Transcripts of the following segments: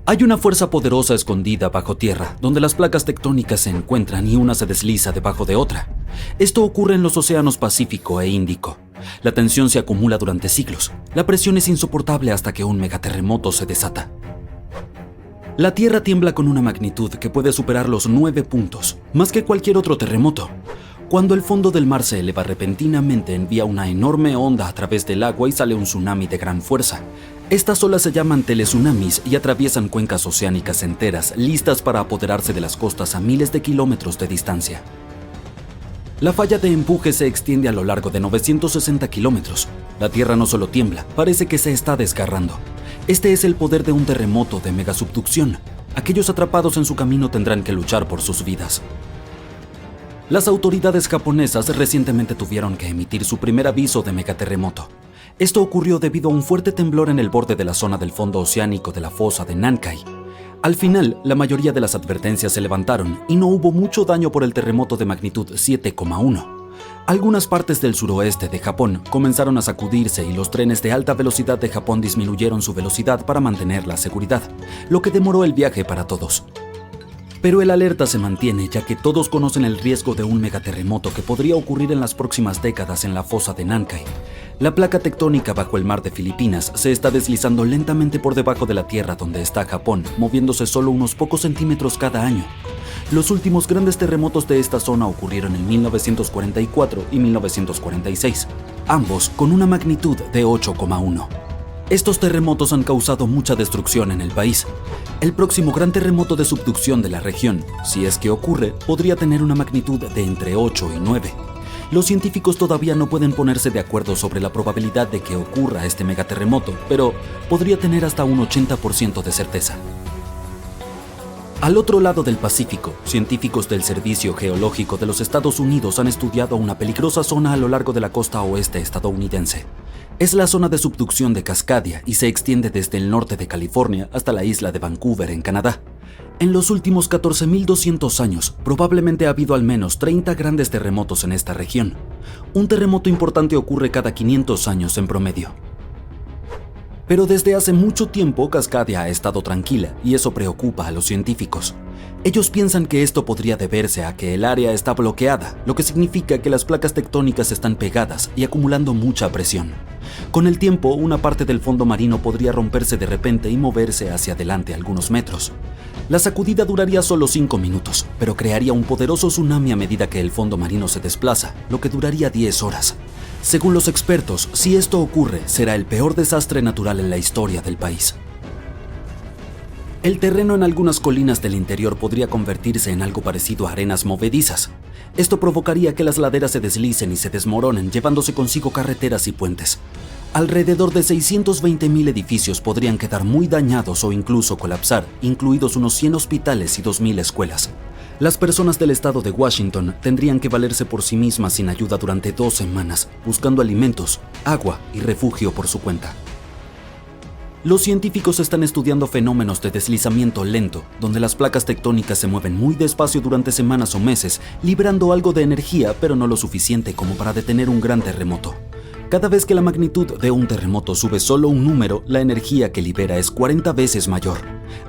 Hay una fuerza poderosa escondida bajo tierra, donde las placas tectónicas se encuentran y una se desliza debajo de otra. Esto ocurre en los océanos Pacífico e Índico. La tensión se acumula durante siglos. La presión es insoportable hasta que un megaterremoto se desata. La Tierra tiembla con una magnitud que puede superar los 9 puntos, más que cualquier otro terremoto. Cuando el fondo del mar se eleva repentinamente, envía una enorme onda a través del agua y sale un tsunami de gran fuerza. Estas olas se llaman teletsunamis y atraviesan cuencas oceánicas enteras, listas para apoderarse de las costas a miles de kilómetros de distancia. La falla de empuje se extiende a lo largo de 960 kilómetros. La Tierra no solo tiembla, parece que se está desgarrando. Este es el poder de un terremoto de megasubducción. Aquellos atrapados en su camino tendrán que luchar por sus vidas. Las autoridades japonesas recientemente tuvieron que emitir su primer aviso de megaterremoto. Esto ocurrió debido a un fuerte temblor en el borde de la zona del fondo oceánico de la fosa de Nankai. Al final, la mayoría de las advertencias se levantaron y no hubo mucho daño por el terremoto de magnitud 7,1. Algunas partes del suroeste de Japón comenzaron a sacudirse y los trenes de alta velocidad de Japón disminuyeron su velocidad para mantener la seguridad, lo que demoró el viaje para todos. Pero el alerta se mantiene, ya que todos conocen el riesgo de un megaterremoto que podría ocurrir en las próximas décadas en la fosa de Nankai. La placa tectónica bajo el mar de Filipinas se está deslizando lentamente por debajo de la tierra donde está Japón, moviéndose solo unos pocos centímetros cada año. Los últimos grandes terremotos de esta zona ocurrieron en 1944 y 1946, ambos con una magnitud de 8,1. Estos terremotos han causado mucha destrucción en el país. El próximo gran terremoto de subducción de la región, si es que ocurre, podría tener una magnitud de entre 8 y 9. Los científicos todavía no pueden ponerse de acuerdo sobre la probabilidad de que ocurra este megaterremoto, pero podría tener hasta un 80% de certeza. Al otro lado del Pacífico, científicos del Servicio Geológico de los Estados Unidos han estudiado una peligrosa zona a lo largo de la costa oeste estadounidense. Es la zona de subducción de Cascadia y se extiende desde el norte de California hasta la isla de Vancouver, en Canadá. En los últimos 14.200 años, probablemente ha habido al menos 30 grandes terremotos en esta región. Un terremoto importante ocurre cada 500 años en promedio. Pero desde hace mucho tiempo Cascadia ha estado tranquila y eso preocupa a los científicos. Ellos piensan que esto podría deberse a que el área está bloqueada, lo que significa que las placas tectónicas están pegadas y acumulando mucha presión. Con el tiempo, una parte del fondo marino podría romperse de repente y moverse hacia adelante algunos metros. La sacudida duraría solo 5 minutos, pero crearía un poderoso tsunami a medida que el fondo marino se desplaza, lo que duraría 10 horas. Según los expertos, si esto ocurre, será el peor desastre natural en la historia del país. El terreno en algunas colinas del interior podría convertirse en algo parecido a arenas movedizas. Esto provocaría que las laderas se deslicen y se desmoronen, llevándose consigo carreteras y puentes. Alrededor de 620.000 edificios podrían quedar muy dañados o incluso colapsar, incluidos unos 100 hospitales y 2.000 escuelas. Las personas del estado de Washington tendrían que valerse por sí mismas sin ayuda durante 2 semanas, buscando alimentos, agua y refugio por su cuenta. Los científicos están estudiando fenómenos de deslizamiento lento, donde las placas tectónicas se mueven muy despacio durante semanas o meses, liberando algo de energía, pero no lo suficiente como para detener un gran terremoto. Cada vez que la magnitud de un terremoto sube solo un número, la energía que libera es 40 veces mayor.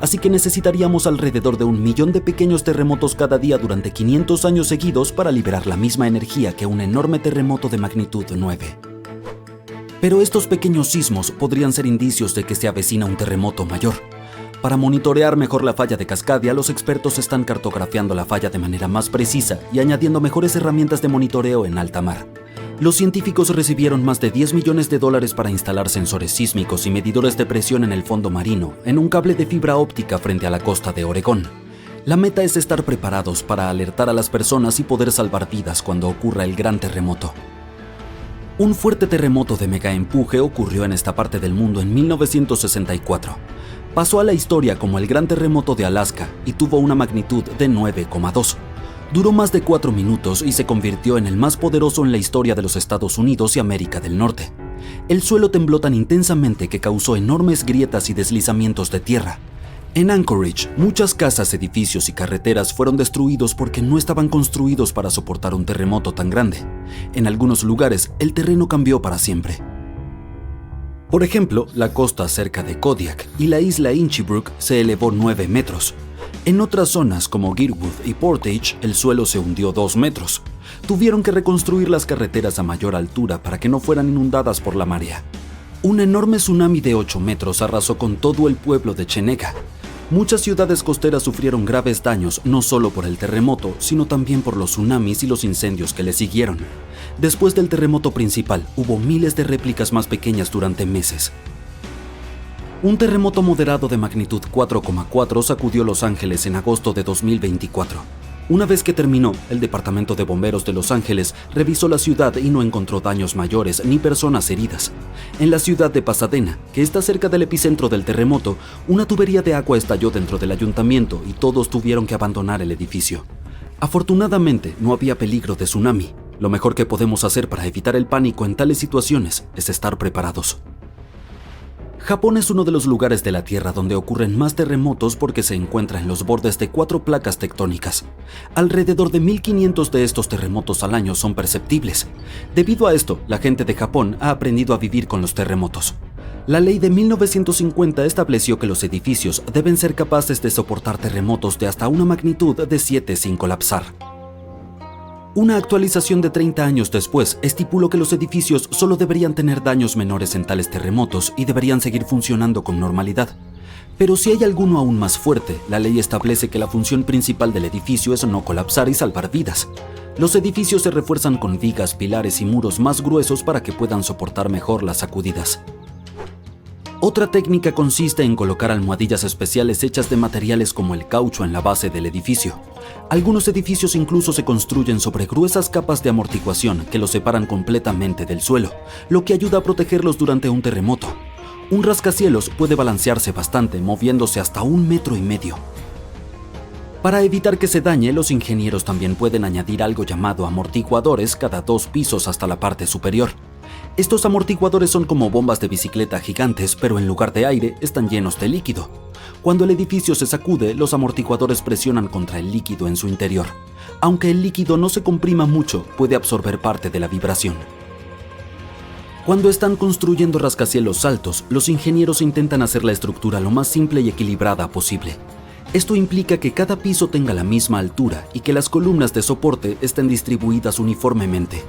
Así que necesitaríamos alrededor de 1 millón de pequeños terremotos cada día durante 500 años seguidos para liberar la misma energía que un enorme terremoto de magnitud 9. Pero estos pequeños sismos podrían ser indicios de que se avecina un terremoto mayor. Para monitorear mejor la falla de Cascadia, los expertos están cartografiando la falla de manera más precisa y añadiendo mejores herramientas de monitoreo en alta mar. Los científicos recibieron más de $10 millones para instalar sensores sísmicos y medidores de presión en el fondo marino, en un cable de fibra óptica frente a la costa de Oregón. La meta es estar preparados para alertar a las personas y poder salvar vidas cuando ocurra el gran terremoto. Un fuerte terremoto de megaempuje ocurrió en esta parte del mundo en 1964. Pasó a la historia como el Gran Terremoto de Alaska y tuvo una magnitud de 9,2. Duró más de 4 minutos y se convirtió en el más poderoso en la historia de los Estados Unidos y América del Norte. El suelo tembló tan intensamente que causó enormes grietas y deslizamientos de tierra. En Anchorage, muchas casas, edificios y carreteras fueron destruidos porque no estaban construidos para soportar un terremoto tan grande. En algunos lugares, el terreno cambió para siempre. Por ejemplo, la costa cerca de Kodiak y la isla Inchbrook se elevó 9 metros. En otras zonas como Girwood y Portage, el suelo se hundió 2 metros. Tuvieron que reconstruir las carreteras a mayor altura para que no fueran inundadas por la marea. Un enorme tsunami de 8 metros arrasó con todo el pueblo de Chenega. Muchas ciudades costeras sufrieron graves daños no solo por el terremoto, sino también por los tsunamis y los incendios que le siguieron. Después del terremoto principal, hubo miles de réplicas más pequeñas durante meses. Un terremoto moderado de magnitud 4,4 sacudió Los Ángeles en agosto de 2024. Una vez que terminó, el Departamento de Bomberos de Los Ángeles revisó la ciudad y no encontró daños mayores ni personas heridas. En la ciudad de Pasadena, que está cerca del epicentro del terremoto, una tubería de agua estalló dentro del ayuntamiento y todos tuvieron que abandonar el edificio. Afortunadamente, no había peligro de tsunami. Lo mejor que podemos hacer para evitar el pánico en tales situaciones es estar preparados. Japón es uno de los lugares de la Tierra donde ocurren más terremotos porque se encuentra en los bordes de 4 placas tectónicas. Alrededor de 1500 de estos terremotos al año son perceptibles. Debido a esto, la gente de Japón ha aprendido a vivir con los terremotos. La ley de 1950 estableció que los edificios deben ser capaces de soportar terremotos de hasta una magnitud de 7 sin colapsar. Una actualización de 30 años después estipuló que los edificios solo deberían tener daños menores en tales terremotos y deberían seguir funcionando con normalidad. Pero si hay alguno aún más fuerte, la ley establece que la función principal del edificio es no colapsar y salvar vidas. Los edificios se refuerzan con vigas, pilares y muros más gruesos para que puedan soportar mejor las sacudidas. Otra técnica consiste en colocar almohadillas especiales hechas de materiales como el caucho en la base del edificio. Algunos edificios incluso se construyen sobre gruesas capas de amortiguación que los separan completamente del suelo, lo que ayuda a protegerlos durante un terremoto. Un rascacielos puede balancearse bastante, moviéndose hasta 1,5 metros. Para evitar que se dañe, los ingenieros también pueden añadir algo llamado amortiguadores cada 2 pisos hasta la parte superior. Estos amortiguadores son como bombas de bicicleta gigantes, pero en lugar de aire están llenos de líquido. Cuando el edificio se sacude, los amortiguadores presionan contra el líquido en su interior. Aunque el líquido no se comprima mucho, puede absorber parte de la vibración. Cuando están construyendo rascacielos altos, los ingenieros intentan hacer la estructura lo más simple y equilibrada posible. Esto implica que cada piso tenga la misma altura y que las columnas de soporte estén distribuidas uniformemente.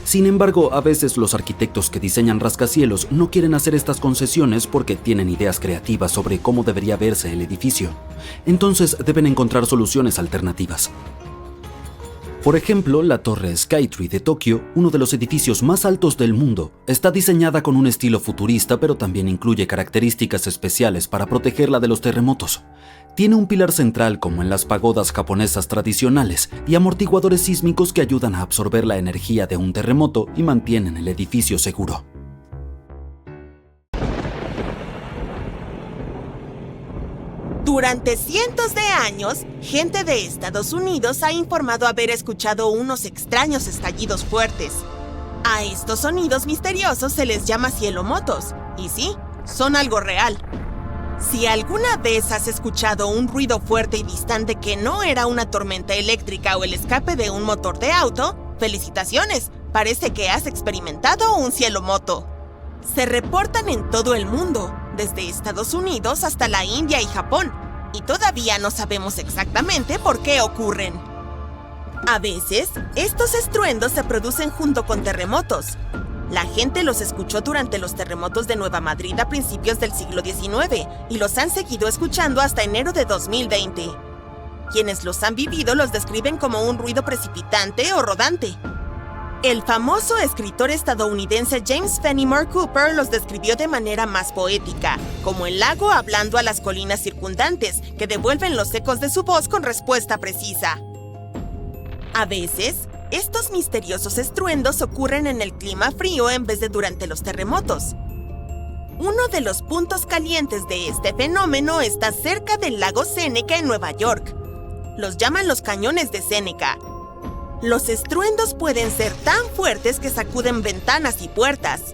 Sin embargo, a veces los arquitectos que diseñan rascacielos no quieren hacer estas concesiones porque tienen ideas creativas sobre cómo debería verse el edificio. Entonces deben encontrar soluciones alternativas. Por ejemplo, la Torre Skytree de Tokio, uno de los edificios más altos del mundo, está diseñada con un estilo futurista, pero también incluye características especiales para protegerla de los terremotos. Tiene un pilar central como en las pagodas japonesas tradicionales y amortiguadores sísmicos que ayudan a absorber la energía de un terremoto y mantienen el edificio seguro. Durante cientos de años, gente de Estados Unidos ha informado haber escuchado unos extraños estallidos fuertes. A estos sonidos misteriosos se les llama cielomotos, y sí, son algo real. Si alguna vez has escuchado un ruido fuerte y distante que no era una tormenta eléctrica o el escape de un motor de auto, ¡felicitaciones! Parece que has experimentado un cielomoto. Se reportan en todo el mundo, desde Estados Unidos hasta la India y Japón, y todavía no sabemos exactamente por qué ocurren. A veces, estos estruendos se producen junto con terremotos. La gente los escuchó durante los terremotos de Nueva Madrid a principios del siglo XIX y los han seguido escuchando hasta enero de 2020. Quienes los han vivido los describen como un ruido precipitante o rodante. El famoso escritor estadounidense James Fenimore Cooper los describió de manera más poética, como el lago hablando a las colinas circundantes, que devuelven los ecos de su voz con respuesta precisa. A veces, estos misteriosos estruendos ocurren en el clima frío en vez de durante los terremotos. Uno de los puntos calientes de este fenómeno está cerca del lago Seneca en Nueva York. Los llaman los cañones de Seneca. Los estruendos pueden ser tan fuertes que sacuden ventanas y puertas.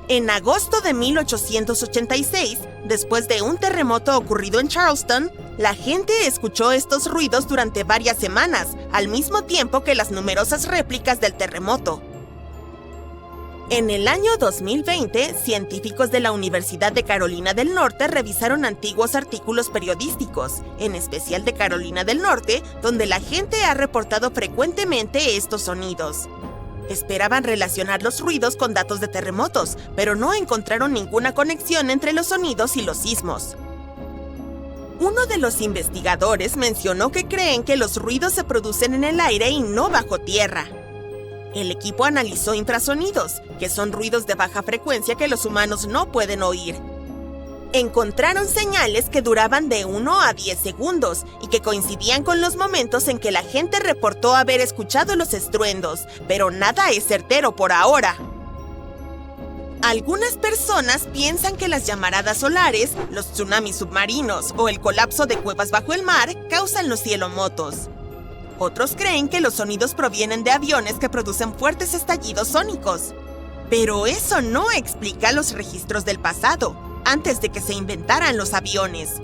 En agosto de 1886, después de un terremoto ocurrido en Charleston, la gente escuchó estos ruidos durante varias semanas, al mismo tiempo que las numerosas réplicas del terremoto. En el año 2020, científicos de la Universidad de Carolina del Norte revisaron antiguos artículos periodísticos, en especial de Carolina del Norte, donde la gente ha reportado frecuentemente estos sonidos. Esperaban relacionar los ruidos con datos de terremotos, pero no encontraron ninguna conexión entre los sonidos y los sismos. Uno de los investigadores mencionó que creen que los ruidos se producen en el aire y no bajo tierra. El equipo analizó infrasonidos, que son ruidos de baja frecuencia que los humanos no pueden oír. Encontraron señales que duraban de 1 a 10 segundos y que coincidían con los momentos en que la gente reportó haber escuchado los estruendos, pero nada es certero por ahora. Algunas personas piensan que las llamaradas solares, los tsunamis submarinos o el colapso de cuevas bajo el mar causan los cielomotos. Otros creen que los sonidos provienen de aviones que producen fuertes estallidos sónicos. Pero eso no explica los registros del pasado, antes de que se inventaran los aviones.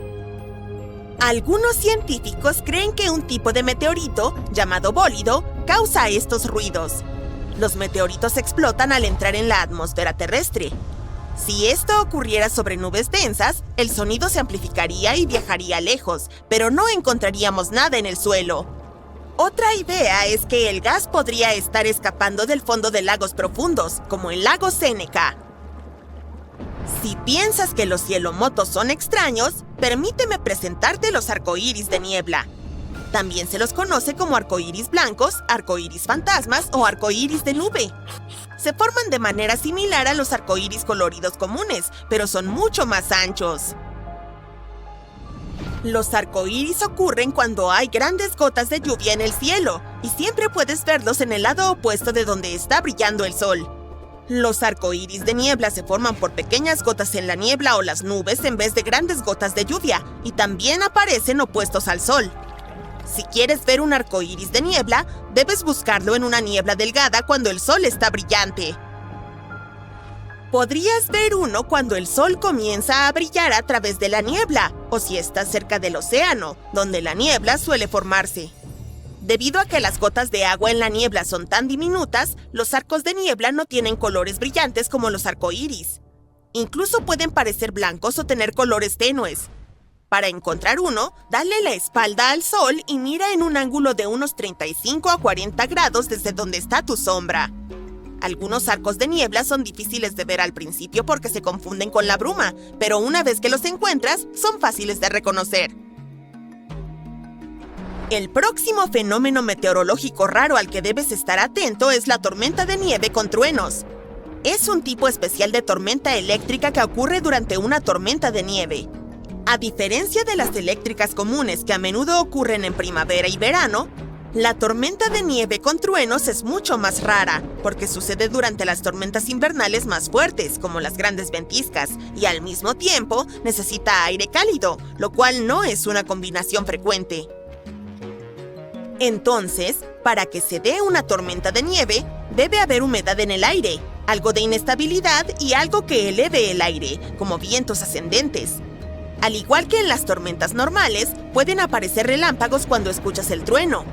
Algunos científicos creen que un tipo de meteorito, llamado bólido, causa estos ruidos. Los meteoritos explotan al entrar en la atmósfera terrestre. Si esto ocurriera sobre nubes densas, el sonido se amplificaría y viajaría lejos, pero no encontraríamos nada en el suelo. Otra idea es que el gas podría estar escapando del fondo de lagos profundos, como el lago Seneca. Si piensas que los cielomotos son extraños, permíteme presentarte los arcoíris de niebla. También se los conoce como arcoíris blancos, arcoíris fantasmas o arcoíris de nube. Se forman de manera similar a los arcoíris coloridos comunes, pero son mucho más anchos. Los arcoíris ocurren cuando hay grandes gotas de lluvia en el cielo, y siempre puedes verlos en el lado opuesto de donde está brillando el sol. Los arcoíris de niebla se forman por pequeñas gotas en la niebla o las nubes en vez de grandes gotas de lluvia, y también aparecen opuestos al sol. Si quieres ver un arcoíris de niebla, debes buscarlo en una niebla delgada cuando el sol está brillante. Podrías ver uno cuando el sol comienza a brillar a través de la niebla, o si estás cerca del océano, donde la niebla suele formarse. Debido a que las gotas de agua en la niebla son tan diminutas, los arcos de niebla no tienen colores brillantes como los arcoíris. Incluso pueden parecer blancos o tener colores tenues. Para encontrar uno, dale la espalda al sol y mira en un ángulo de unos 35 a 40 grados desde donde está tu sombra. Algunos arcos de niebla son difíciles de ver al principio porque se confunden con la bruma, pero una vez que los encuentras, son fáciles de reconocer. El próximo fenómeno meteorológico raro al que debes estar atento es la tormenta de nieve con truenos. Es un tipo especial de tormenta eléctrica que ocurre durante una tormenta de nieve. A diferencia de las eléctricas comunes que a menudo ocurren en primavera y verano, la tormenta de nieve con truenos es mucho más rara, porque sucede durante las tormentas invernales más fuertes, como las grandes ventiscas, y al mismo tiempo necesita aire cálido, lo cual no es una combinación frecuente. Entonces, para que se dé una tormenta de nieve, debe haber humedad en el aire, algo de inestabilidad y algo que eleve el aire, como vientos ascendentes. Al igual que en las tormentas normales, pueden aparecer relámpagos cuando escuchas el trueno.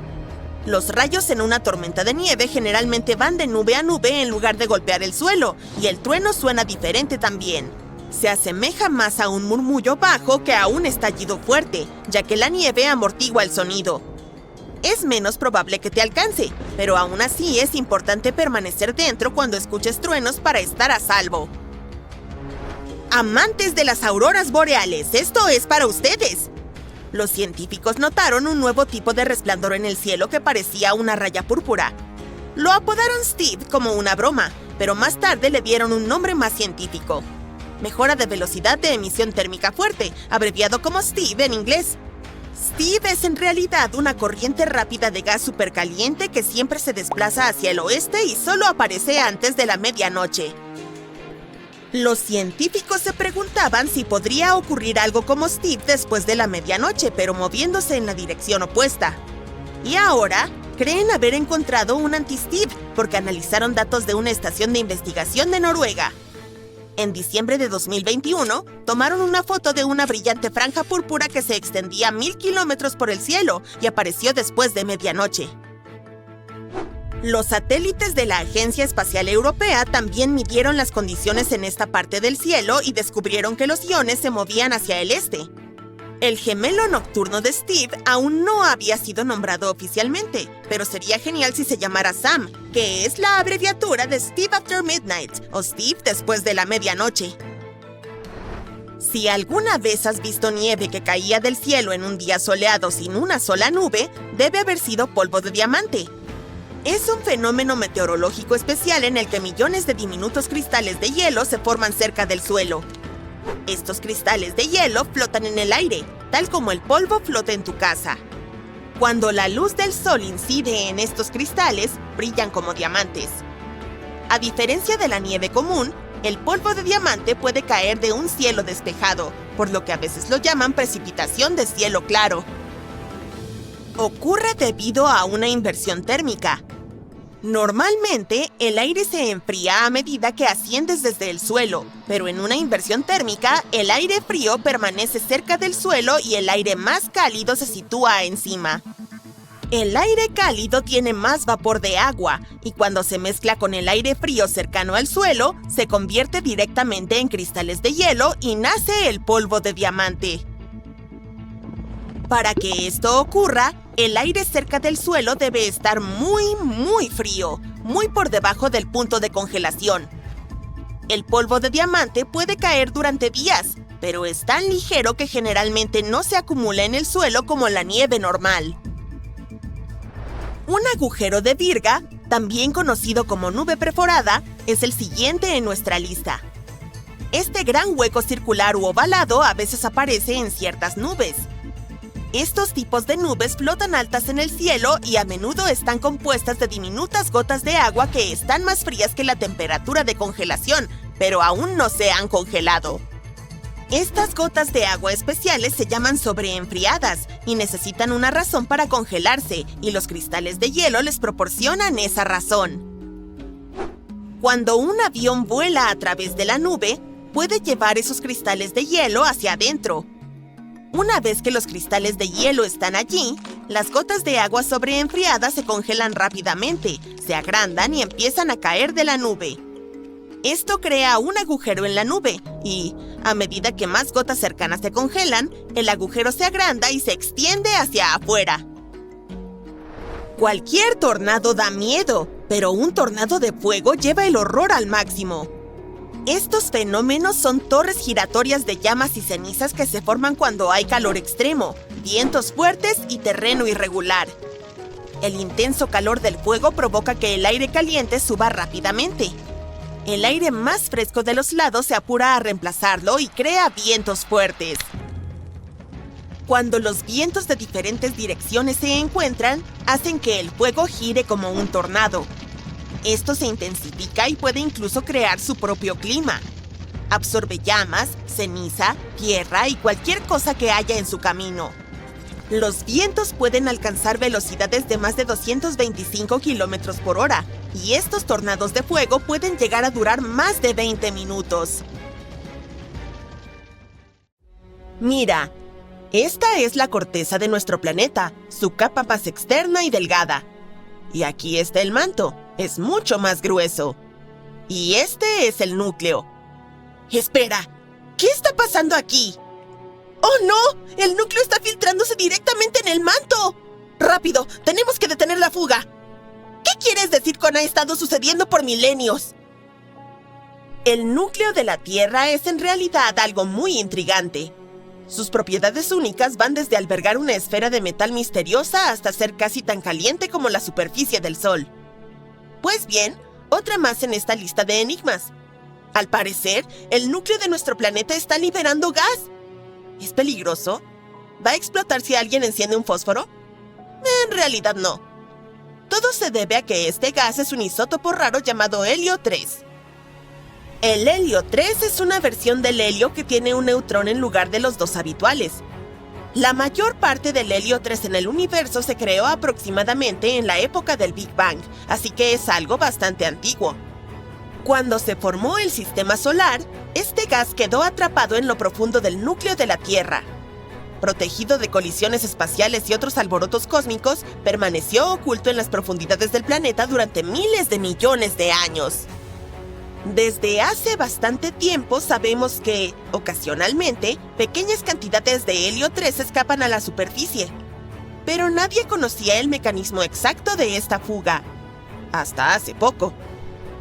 Los rayos en una tormenta de nieve generalmente van de nube a nube en lugar de golpear el suelo, y el trueno suena diferente también. Se asemeja más a un murmullo bajo que a un estallido fuerte, ya que la nieve amortigua el sonido. Es menos probable que te alcance, pero aún así es importante permanecer dentro cuando escuches truenos para estar a salvo. Amantes de las auroras boreales, esto es para ustedes. Los científicos notaron un nuevo tipo de resplandor en el cielo que parecía una raya púrpura. Lo apodaron Steve como una broma, pero más tarde le dieron un nombre más científico. Mejora de velocidad de emisión térmica fuerte, abreviado como Steve en inglés. Steve es en realidad una corriente rápida de gas supercaliente que siempre se desplaza hacia el oeste y solo aparece antes de la medianoche. Los científicos se preguntaban si podría ocurrir algo como Steve después de la medianoche, pero moviéndose en la dirección opuesta. Y ahora, creen haber encontrado un anti-Steve porque analizaron datos de una estación de investigación de Noruega. En diciembre de 2021, tomaron una foto de una brillante franja púrpura que se extendía 1000 kilómetros por el cielo y apareció después de medianoche. Los satélites de la Agencia Espacial Europea también midieron las condiciones en esta parte del cielo y descubrieron que los iones se movían hacia el este. El gemelo nocturno de Steve aún no había sido nombrado oficialmente, pero sería genial si se llamara Sam, que es la abreviatura de Steve After Midnight, o Steve después de la medianoche. Si alguna vez has visto nieve que caía del cielo en un día soleado sin una sola nube, debe haber sido polvo de diamante. Es un fenómeno meteorológico especial en el que millones de diminutos cristales de hielo se forman cerca del suelo. Estos cristales de hielo flotan en el aire, tal como el polvo flota en tu casa. Cuando la luz del sol incide en estos cristales, brillan como diamantes. A diferencia de la nieve común, el polvo de diamante puede caer de un cielo despejado, por lo que a veces lo llaman precipitación de cielo claro. Ocurre debido a una inversión térmica. Normalmente, el aire se enfría a medida que asciendes desde el suelo, pero en una inversión térmica, el aire frío permanece cerca del suelo y el aire más cálido se sitúa encima. El aire cálido tiene más vapor de agua, y cuando se mezcla con el aire frío cercano al suelo, se convierte directamente en cristales de hielo y nace el polvo de diamante. Para que esto ocurra, el aire cerca del suelo debe estar muy frío, muy por debajo del punto de congelación. El polvo de diamante puede caer durante días, pero es tan ligero que generalmente no se acumula en el suelo como la nieve normal. Un agujero de Virga, también conocido como nube perforada, es el siguiente en nuestra lista. Este gran hueco circular u ovalado a veces aparece en ciertas nubes. Estos tipos de nubes flotan altas en el cielo y a menudo están compuestas de diminutas gotas de agua que están más frías que la temperatura de congelación, pero aún no se han congelado. Estas gotas de agua especiales se llaman sobreenfriadas y necesitan una razón para congelarse, y los cristales de hielo les proporcionan esa razón. Cuando un avión vuela a través de la nube, puede llevar esos cristales de hielo hacia adentro. Una vez que los cristales de hielo están allí, las gotas de agua sobreenfriadas se congelan rápidamente, se agrandan y empiezan a caer de la nube. Esto crea un agujero en la nube y, a medida que más gotas cercanas se congelan, el agujero se agranda y se extiende hacia afuera. Cualquier tornado da miedo, pero un tornado de fuego lleva el horror al máximo. Estos fenómenos son torres giratorias de llamas y cenizas que se forman cuando hay calor extremo, vientos fuertes y terreno irregular. El intenso calor del fuego provoca que el aire caliente suba rápidamente. El aire más fresco de los lados se apura a reemplazarlo y crea vientos fuertes. Cuando los vientos de diferentes direcciones se encuentran, hacen que el fuego gire como un tornado. Esto se intensifica y puede incluso crear su propio clima. Absorbe llamas, ceniza, tierra y cualquier cosa que haya en su camino. Los vientos pueden alcanzar velocidades de más de 225 kilómetros por hora, y estos tornados de fuego pueden llegar a durar más de 20 minutos. Mira, esta es la corteza de nuestro planeta, su capa más externa y delgada. Y aquí está el manto, es mucho más grueso. Y este es el núcleo. ¡Espera! ¿Qué está pasando aquí? ¡Oh, no! ¡El núcleo está filtrándose directamente en el manto! ¡Rápido! ¡Tenemos que detener la fuga! ¿Qué quieres decir con ha estado sucediendo por milenios? El núcleo de la Tierra es en realidad algo muy intrigante. Sus propiedades únicas van desde albergar una esfera de metal misteriosa hasta ser casi tan caliente como la superficie del Sol. Pues bien, otra más en esta lista de enigmas. Al parecer, el núcleo de nuestro planeta está liberando gas. ¿Es peligroso? ¿Va a explotar si alguien enciende un fósforo? En realidad no. Todo se debe a que este gas es un isótopo raro llamado helio 3. El helio 3 es una versión del helio que tiene un neutrón en lugar de los dos habituales. La mayor parte del helio 3 en el universo se creó aproximadamente en la época del Big Bang, así que es algo bastante antiguo. Cuando se formó el sistema solar, este gas quedó atrapado en lo profundo del núcleo de la Tierra. protegido de colisiones espaciales y otros alborotos cósmicos, permaneció oculto en las profundidades del planeta durante miles de millones de años. Desde hace bastante tiempo sabemos que, ocasionalmente, pequeñas cantidades de helio 3 escapan a la superficie. Pero nadie conocía el mecanismo exacto de esta fuga. Hasta hace poco.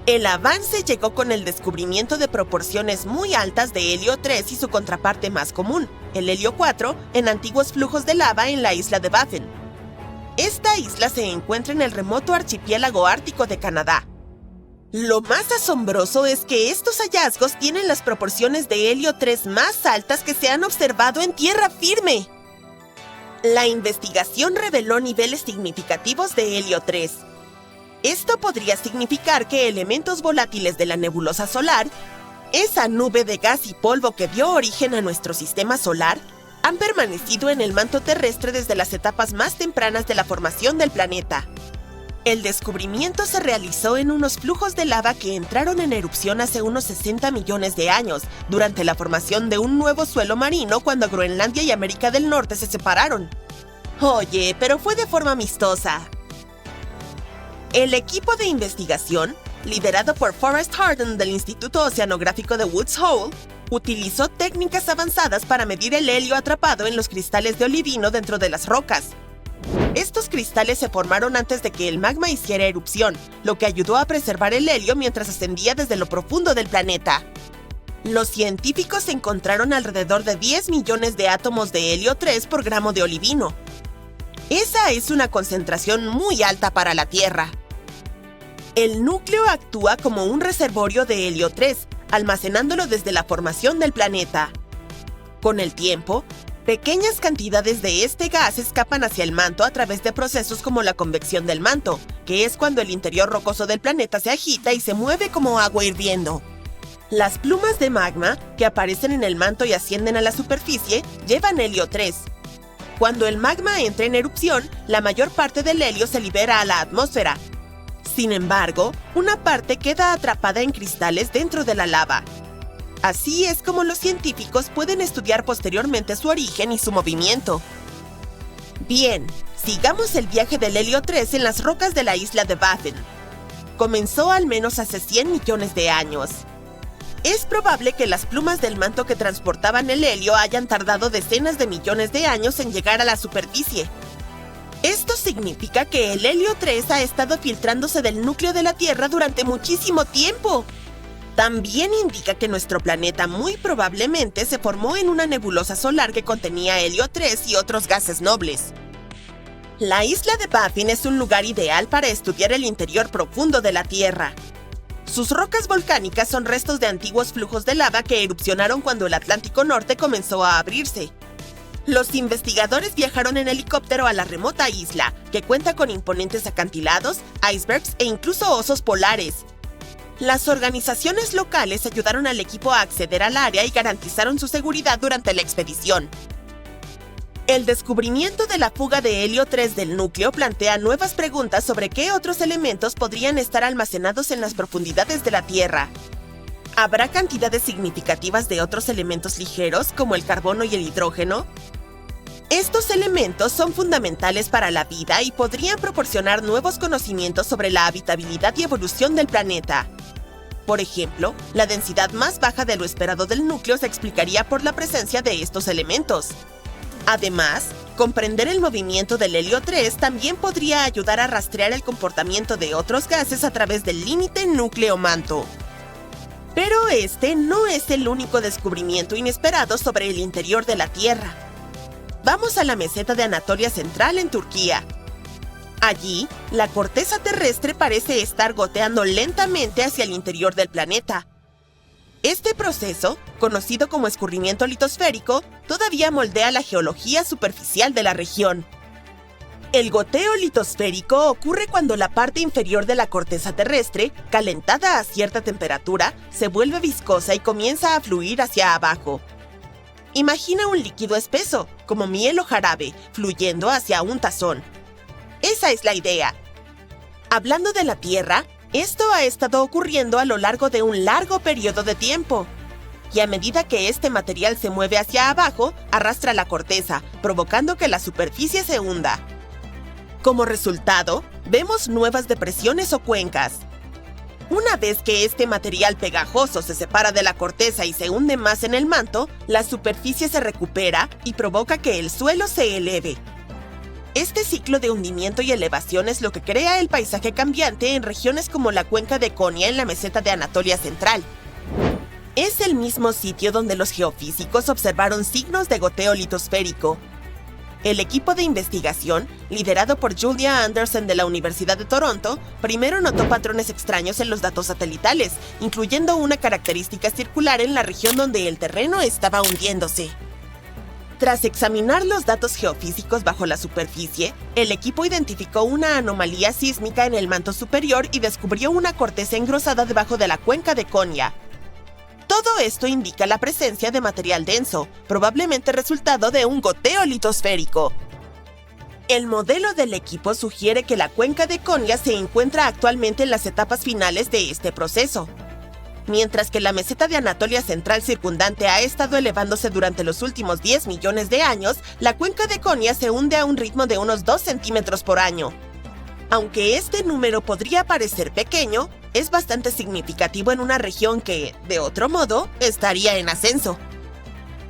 El avance llegó con el descubrimiento de proporciones muy altas de helio 3 y su contraparte más común, el helio 4, en antiguos flujos de lava en la isla de Baffin. Esta isla se encuentra en el remoto archipiélago ártico de Canadá. Lo más asombroso es que estos hallazgos tienen las proporciones de helio 3 más altas que se han observado en tierra firme. La investigación reveló niveles significativos de helio 3. Esto podría significar que elementos volátiles de la nebulosa solar, esa nube de gas y polvo que dio origen a nuestro sistema solar, han permanecido en el manto terrestre desde las etapas más tempranas de la formación del planeta. El descubrimiento se realizó en unos flujos de lava que entraron en erupción hace unos 60 millones de años, durante la formación de un nuevo suelo marino cuando Groenlandia y América del Norte se separaron. Oye, pero fue de forma amistosa. El equipo de investigación, liderado por Forrest Harden del Instituto Oceanográfico de Woods Hole, utilizó técnicas avanzadas para medir el helio atrapado en los cristales de olivino dentro de las rocas. Estos cristales se formaron antes de que el magma hiciera erupción, lo que ayudó a preservar el helio mientras ascendía desde lo profundo del planeta. Los científicos encontraron alrededor de 10 millones de átomos de helio 3 por gramo de olivino. Esa es una concentración muy alta para la Tierra. El núcleo actúa como un reservorio de helio 3, almacenándolo desde la formación del planeta. Con el tiempo, pequeñas cantidades de este gas escapan hacia el manto a través de procesos como la convección del manto, que es cuando el interior rocoso del planeta se agita y se mueve como agua hirviendo. Las plumas de magma, que aparecen en el manto y ascienden a la superficie, llevan helio 3. Cuando el magma entra en erupción, la mayor parte del helio se libera a la atmósfera. Sin embargo, una parte queda atrapada en cristales dentro de la lava. Así es como los científicos pueden estudiar posteriormente su origen y su movimiento. Bien, sigamos el viaje del helio 3 en las rocas de la isla de Baffin. Comenzó al menos hace 100 millones de años. Es probable que las plumas del manto que transportaban el helio hayan tardado decenas de millones de años en llegar a la superficie. Esto significa que el helio 3 ha estado filtrándose del núcleo de la Tierra durante muchísimo tiempo. También indica que nuestro planeta muy probablemente se formó en una nebulosa solar que contenía helio 3 y otros gases nobles. La isla de Baffin es un lugar ideal para estudiar el interior profundo de la Tierra. Sus rocas volcánicas son restos de antiguos flujos de lava que erupcionaron cuando el Atlántico Norte comenzó a abrirse. Los investigadores viajaron en helicóptero a la remota isla, que cuenta con imponentes acantilados, icebergs e incluso osos polares. Las organizaciones locales ayudaron al equipo a acceder al área y garantizaron su seguridad durante la expedición. El descubrimiento de la fuga de helio 3 del núcleo plantea nuevas preguntas sobre qué otros elementos podrían estar almacenados en las profundidades de la Tierra. ¿Habrá cantidades significativas de otros elementos ligeros, como el carbono y el hidrógeno? Estos elementos son fundamentales para la vida y podrían proporcionar nuevos conocimientos sobre la habitabilidad y evolución del planeta. Por ejemplo, la densidad más baja de lo esperado del núcleo se explicaría por la presencia de estos elementos. Además, comprender el movimiento del helio 3 también podría ayudar a rastrear el comportamiento de otros gases a través del límite núcleo-manto. Pero este no es el único descubrimiento inesperado sobre el interior de la Tierra. Vamos a la meseta de Anatolia Central en Turquía. Allí, la corteza terrestre parece estar goteando lentamente hacia el interior del planeta. Este proceso, conocido como escurrimiento litosférico, todavía moldea la geología superficial de la región. El goteo litosférico ocurre cuando la parte inferior de la corteza terrestre, calentada a cierta temperatura, se vuelve viscosa y comienza a fluir hacia abajo. Imagina un líquido espeso, como miel o jarabe, fluyendo hacia un tazón. Esa es la idea. Hablando de la Tierra, esto ha estado ocurriendo a lo largo de un largo periodo de tiempo. y a medida que este material se mueve hacia abajo, arrastra la corteza, provocando que la superficie se hunda. Como resultado, vemos nuevas depresiones o cuencas. Una vez que este material pegajoso se separa de la corteza y se hunde más en el manto, la superficie se recupera y provoca que el suelo se eleve. Este ciclo de hundimiento y elevación es lo que crea el paisaje cambiante en regiones como la cuenca de Konya en la meseta de Anatolia Central. Es el mismo sitio donde los geofísicos observaron signos de goteo litosférico. El equipo de investigación, liderado por Julia Anderson de la Universidad de Toronto, primero notó patrones extraños en los datos satelitales, incluyendo una característica circular en la región donde el terreno estaba hundiéndose. Tras examinar los datos geofísicos bajo la superficie, el equipo identificó una anomalía sísmica en el manto superior y descubrió una corteza engrosada debajo de la cuenca de Konya. Todo esto indica la presencia de material denso, probablemente resultado de un goteo litosférico. El modelo del equipo sugiere que la cuenca de Konya se encuentra actualmente en las etapas finales de este proceso. Mientras que la meseta de Anatolia Central circundante ha estado elevándose durante los últimos 10 millones de años, la cuenca de Konya se hunde a un ritmo de unos 2 centímetros por año. Aunque este número podría parecer pequeño, es bastante significativo en una región que, de otro modo, estaría en ascenso.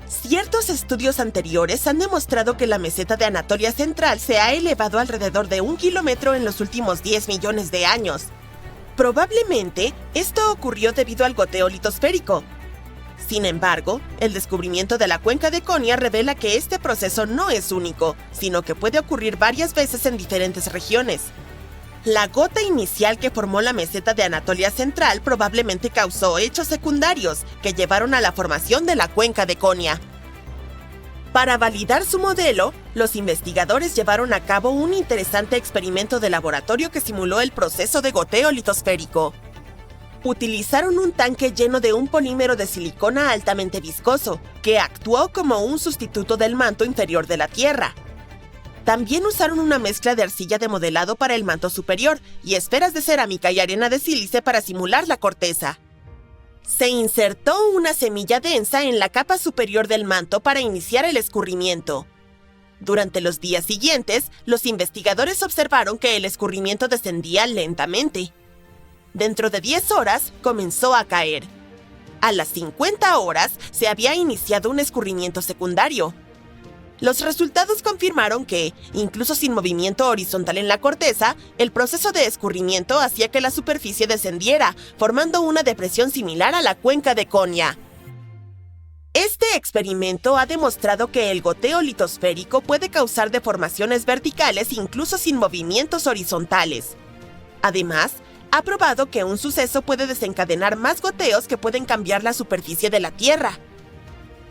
Ciertos estudios anteriores han demostrado que la meseta de Anatolia Central se ha elevado alrededor de 1 kilómetro en los últimos 10 millones de años. Probablemente, esto ocurrió debido al goteo litosférico. Sin embargo, el descubrimiento de la cuenca de Konya revela que este proceso no es único, sino que puede ocurrir varias veces en diferentes regiones. La gota inicial que formó la meseta de Anatolia Central probablemente causó hechos secundarios que llevaron a la formación de la cuenca de Konya. Para validar su modelo, los investigadores llevaron a cabo un interesante experimento de laboratorio que simuló el proceso de goteo litosférico. Utilizaron un tanque lleno de un polímero de silicona altamente viscoso, que actuó como un sustituto del manto inferior de la Tierra. También usaron una mezcla de arcilla de modelado para el manto superior y esferas de cerámica y arena de sílice para simular la corteza. Se insertó una semilla densa en la capa superior del manto para iniciar el escurrimiento. Durante los días siguientes, los investigadores observaron que el escurrimiento descendía lentamente. Dentro de 10 horas, comenzó a caer. A las 50 horas, se había iniciado un escurrimiento secundario. Los resultados confirmaron que, incluso sin movimiento horizontal en la corteza, el proceso de escurrimiento hacía que la superficie descendiera, formando una depresión similar a la cuenca de Konya. Este experimento ha demostrado que el goteo litosférico puede causar deformaciones verticales incluso sin movimientos horizontales. Además, ha probado que un suceso puede desencadenar más goteos que pueden cambiar la superficie de la Tierra.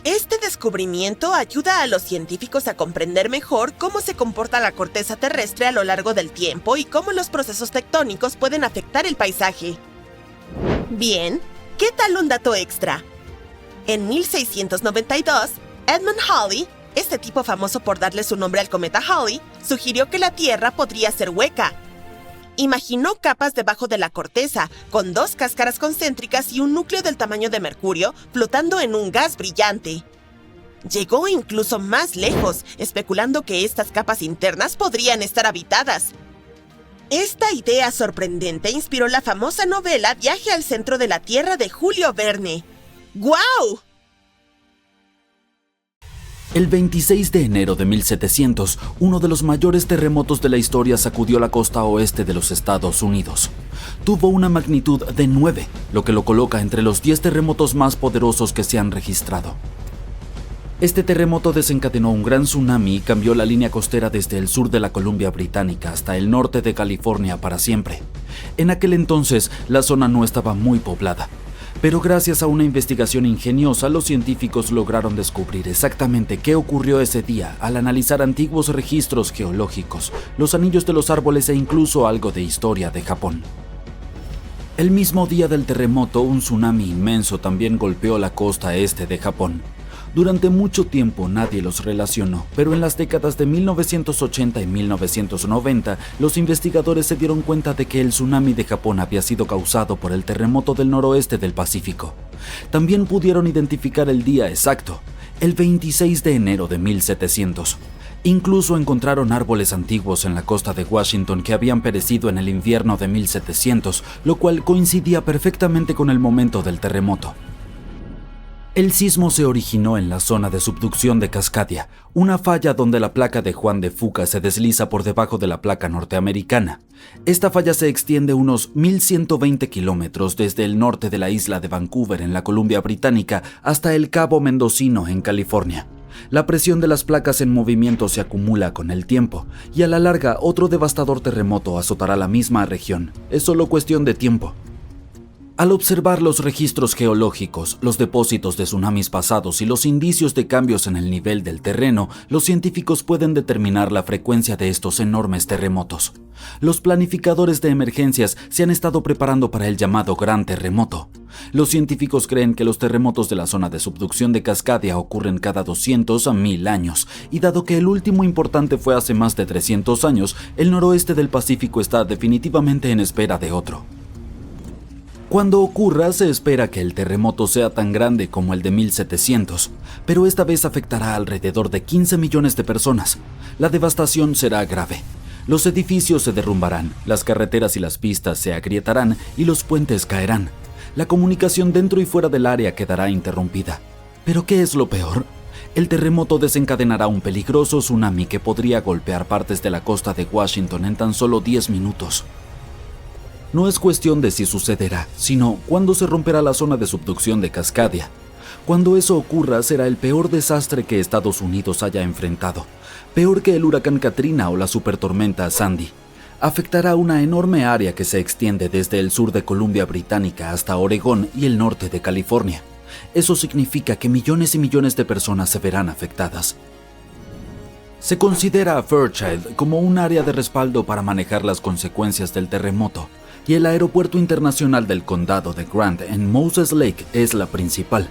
Este descubrimiento ayuda a los científicos a comprender mejor cómo se comporta la corteza terrestre a lo largo del tiempo y cómo los procesos tectónicos pueden afectar el paisaje. Bien, ¿qué tal un dato extra? En 1692, Edmund Halley, este tipo famoso por darle su nombre al cometa Halley, sugirió que la Tierra podría ser hueca. Imaginó capas debajo de la corteza, con 2 cáscaras concéntricas y un núcleo del tamaño de Mercurio flotando en un gas brillante. Llegó incluso más lejos, especulando que estas capas internas podrían estar habitadas. Esta idea sorprendente inspiró la famosa novela Viaje al centro de la Tierra de Julio Verne. ¡Guau! El 26 de enero de 1700, uno de los mayores terremotos de la historia sacudió la costa oeste de los Estados Unidos. Tuvo una magnitud de 9, lo que lo coloca entre los 10 terremotos más poderosos que se han registrado. Este terremoto desencadenó un gran tsunami y cambió la línea costera desde el sur de la Columbia Británica hasta el norte de California para siempre. En aquel entonces, la zona no estaba muy poblada. Pero gracias a una investigación ingeniosa, los científicos lograron descubrir exactamente qué ocurrió ese día al analizar antiguos registros geológicos, los anillos de los árboles e incluso algo de historia de Japón. El mismo día del terremoto, un tsunami inmenso también golpeó la costa este de Japón. Durante mucho tiempo nadie los relacionó, pero en las décadas de 1980 y 1990, los investigadores se dieron cuenta de que el tsunami de Japón había sido causado por el terremoto del noroeste del Pacífico. También pudieron identificar el día exacto, el 26 de enero de 1700. Incluso encontraron árboles antiguos en la costa de Washington que habían perecido en el invierno de 1700, lo cual coincidía perfectamente con el momento del terremoto. El sismo se originó en la zona de subducción de Cascadia, una falla donde la placa de Juan de Fuca se desliza por debajo de la placa norteamericana. Esta falla se extiende unos 1.120 kilómetros desde el norte de la isla de Vancouver en la Columbia Británica hasta el Cabo Mendocino en California. La presión de las placas en movimiento se acumula con el tiempo, y a la larga otro devastador terremoto azotará la misma región. Es solo cuestión de tiempo. Al observar los registros geológicos, los depósitos de tsunamis pasados y los indicios de cambios en el nivel del terreno, los científicos pueden determinar la frecuencia de estos enormes terremotos. Los planificadores de emergencias se han estado preparando para el llamado Gran Terremoto. Los científicos creen que los terremotos de la zona de subducción de Cascadia ocurren cada 200 a 1000 años, y dado que el último importante fue hace más de 300 años, el noroeste del Pacífico está definitivamente en espera de otro. Cuando ocurra, se espera que el terremoto sea tan grande como el de 1700, pero esta vez afectará a alrededor de 15 millones de personas. La devastación será grave. Los edificios se derrumbarán, las carreteras y las pistas se agrietarán y los puentes caerán. La comunicación dentro y fuera del área quedará interrumpida. ¿Pero qué es lo peor? El terremoto desencadenará un peligroso tsunami que podría golpear partes de la costa de Washington en tan solo 10 minutos. No es cuestión de si sucederá, sino cuándo se romperá la zona de subducción de Cascadia. Cuando eso ocurra, será el peor desastre que Estados Unidos haya enfrentado, peor que el huracán Katrina o la supertormenta Sandy. Afectará una enorme área que se extiende desde el sur de Columbia Británica hasta Oregón y el norte de California. Eso significa que millones y millones de personas se verán afectadas. Se considera a Fairchild como un área de respaldo para manejar las consecuencias del terremoto, y el aeropuerto internacional del condado de Grant en Moses Lake es la principal.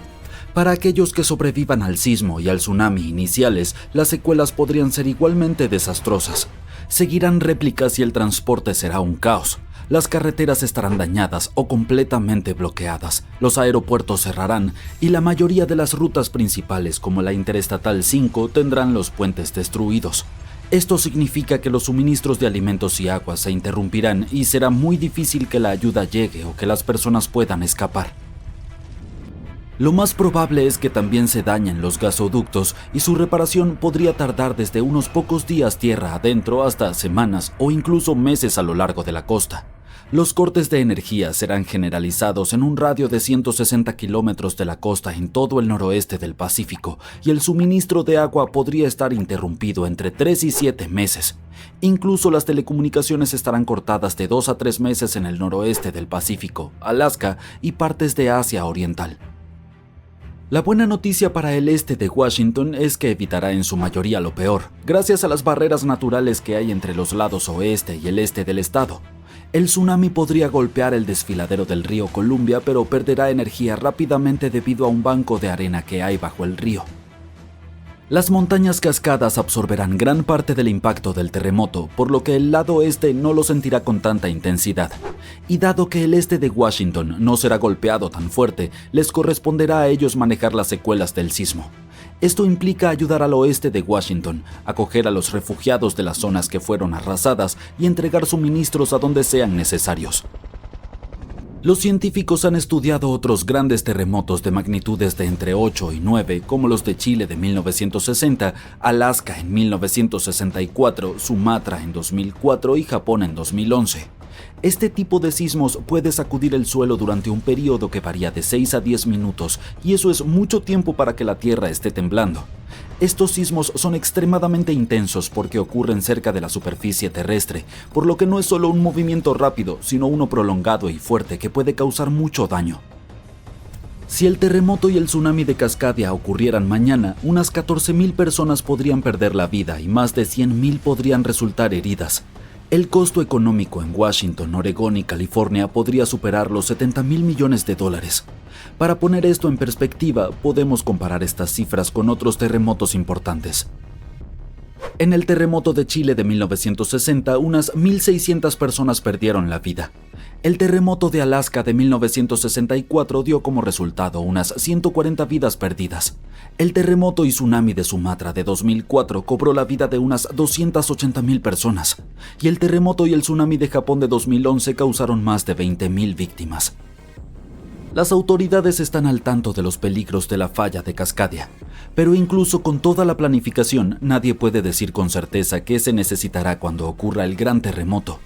Para aquellos que sobrevivan al sismo y al tsunami iniciales, las secuelas podrían ser igualmente desastrosas. Seguirán réplicas y el transporte será un caos. Las carreteras estarán dañadas o completamente bloqueadas, los aeropuertos cerrarán y la mayoría de las rutas principales como la Interestatal 5 tendrán los puentes destruidos. Esto significa que los suministros de alimentos y agua se interrumpirán y será muy difícil que la ayuda llegue o que las personas puedan escapar. Lo más probable es que también se dañen los gasoductos y su reparación podría tardar desde unos pocos días tierra adentro hasta semanas o incluso meses a lo largo de la costa. Los cortes de energía serán generalizados en un radio de 160 kilómetros de la costa en todo el noroeste del Pacífico y el suministro de agua podría estar interrumpido entre 3 y 7 meses. Incluso las telecomunicaciones estarán cortadas de 2 a 3 meses en el noroeste del Pacífico, Alaska y partes de Asia Oriental. La buena noticia para el este de Washington es que evitará en su mayoría lo peor, gracias a las barreras naturales que hay entre los lados oeste y el este del estado. El tsunami podría golpear el desfiladero del río Columbia, pero perderá energía rápidamente debido a un banco de arena que hay bajo el río. Las montañas cascadas absorberán gran parte del impacto del terremoto, por lo que el lado este no lo sentirá con tanta intensidad. Y dado que el este de Washington no será golpeado tan fuerte, les corresponderá a ellos manejar las secuelas del sismo. Esto implica ayudar al oeste de Washington, acoger a los refugiados de las zonas que fueron arrasadas y entregar suministros a donde sean necesarios. Los científicos han estudiado otros grandes terremotos de magnitudes de entre 8 y 9, como los de Chile de 1960, Alaska en 1964, Sumatra en 2004 y Japón en 2011. Este tipo de sismos puede sacudir el suelo durante un periodo que varía de 6 a 10 minutos, y eso es mucho tiempo para que la Tierra esté temblando. Estos sismos son extremadamente intensos porque ocurren cerca de la superficie terrestre, por lo que no es solo un movimiento rápido, sino uno prolongado y fuerte que puede causar mucho daño. Si el terremoto y el tsunami de Cascadia ocurrieran mañana, unas 14,000 personas podrían perder la vida y más de 100,000 podrían resultar heridas. El costo económico en Washington, Oregón y California podría superar los $70,000 millones. Para poner esto en perspectiva, podemos comparar estas cifras con otros terremotos importantes. En el terremoto de Chile de 1960, unas 1,600 personas perdieron la vida. El terremoto de Alaska de 1964 dio como resultado unas 140 vidas perdidas. El terremoto y tsunami de Sumatra de 2004 cobró la vida de unas 280,000 personas. Y el terremoto y el tsunami de Japón de 2011 causaron más de 20,000 víctimas. Las autoridades están al tanto de los peligros de la falla de Cascadia, pero incluso con toda la planificación, nadie puede decir con certeza qué se necesitará cuando ocurra el gran terremoto.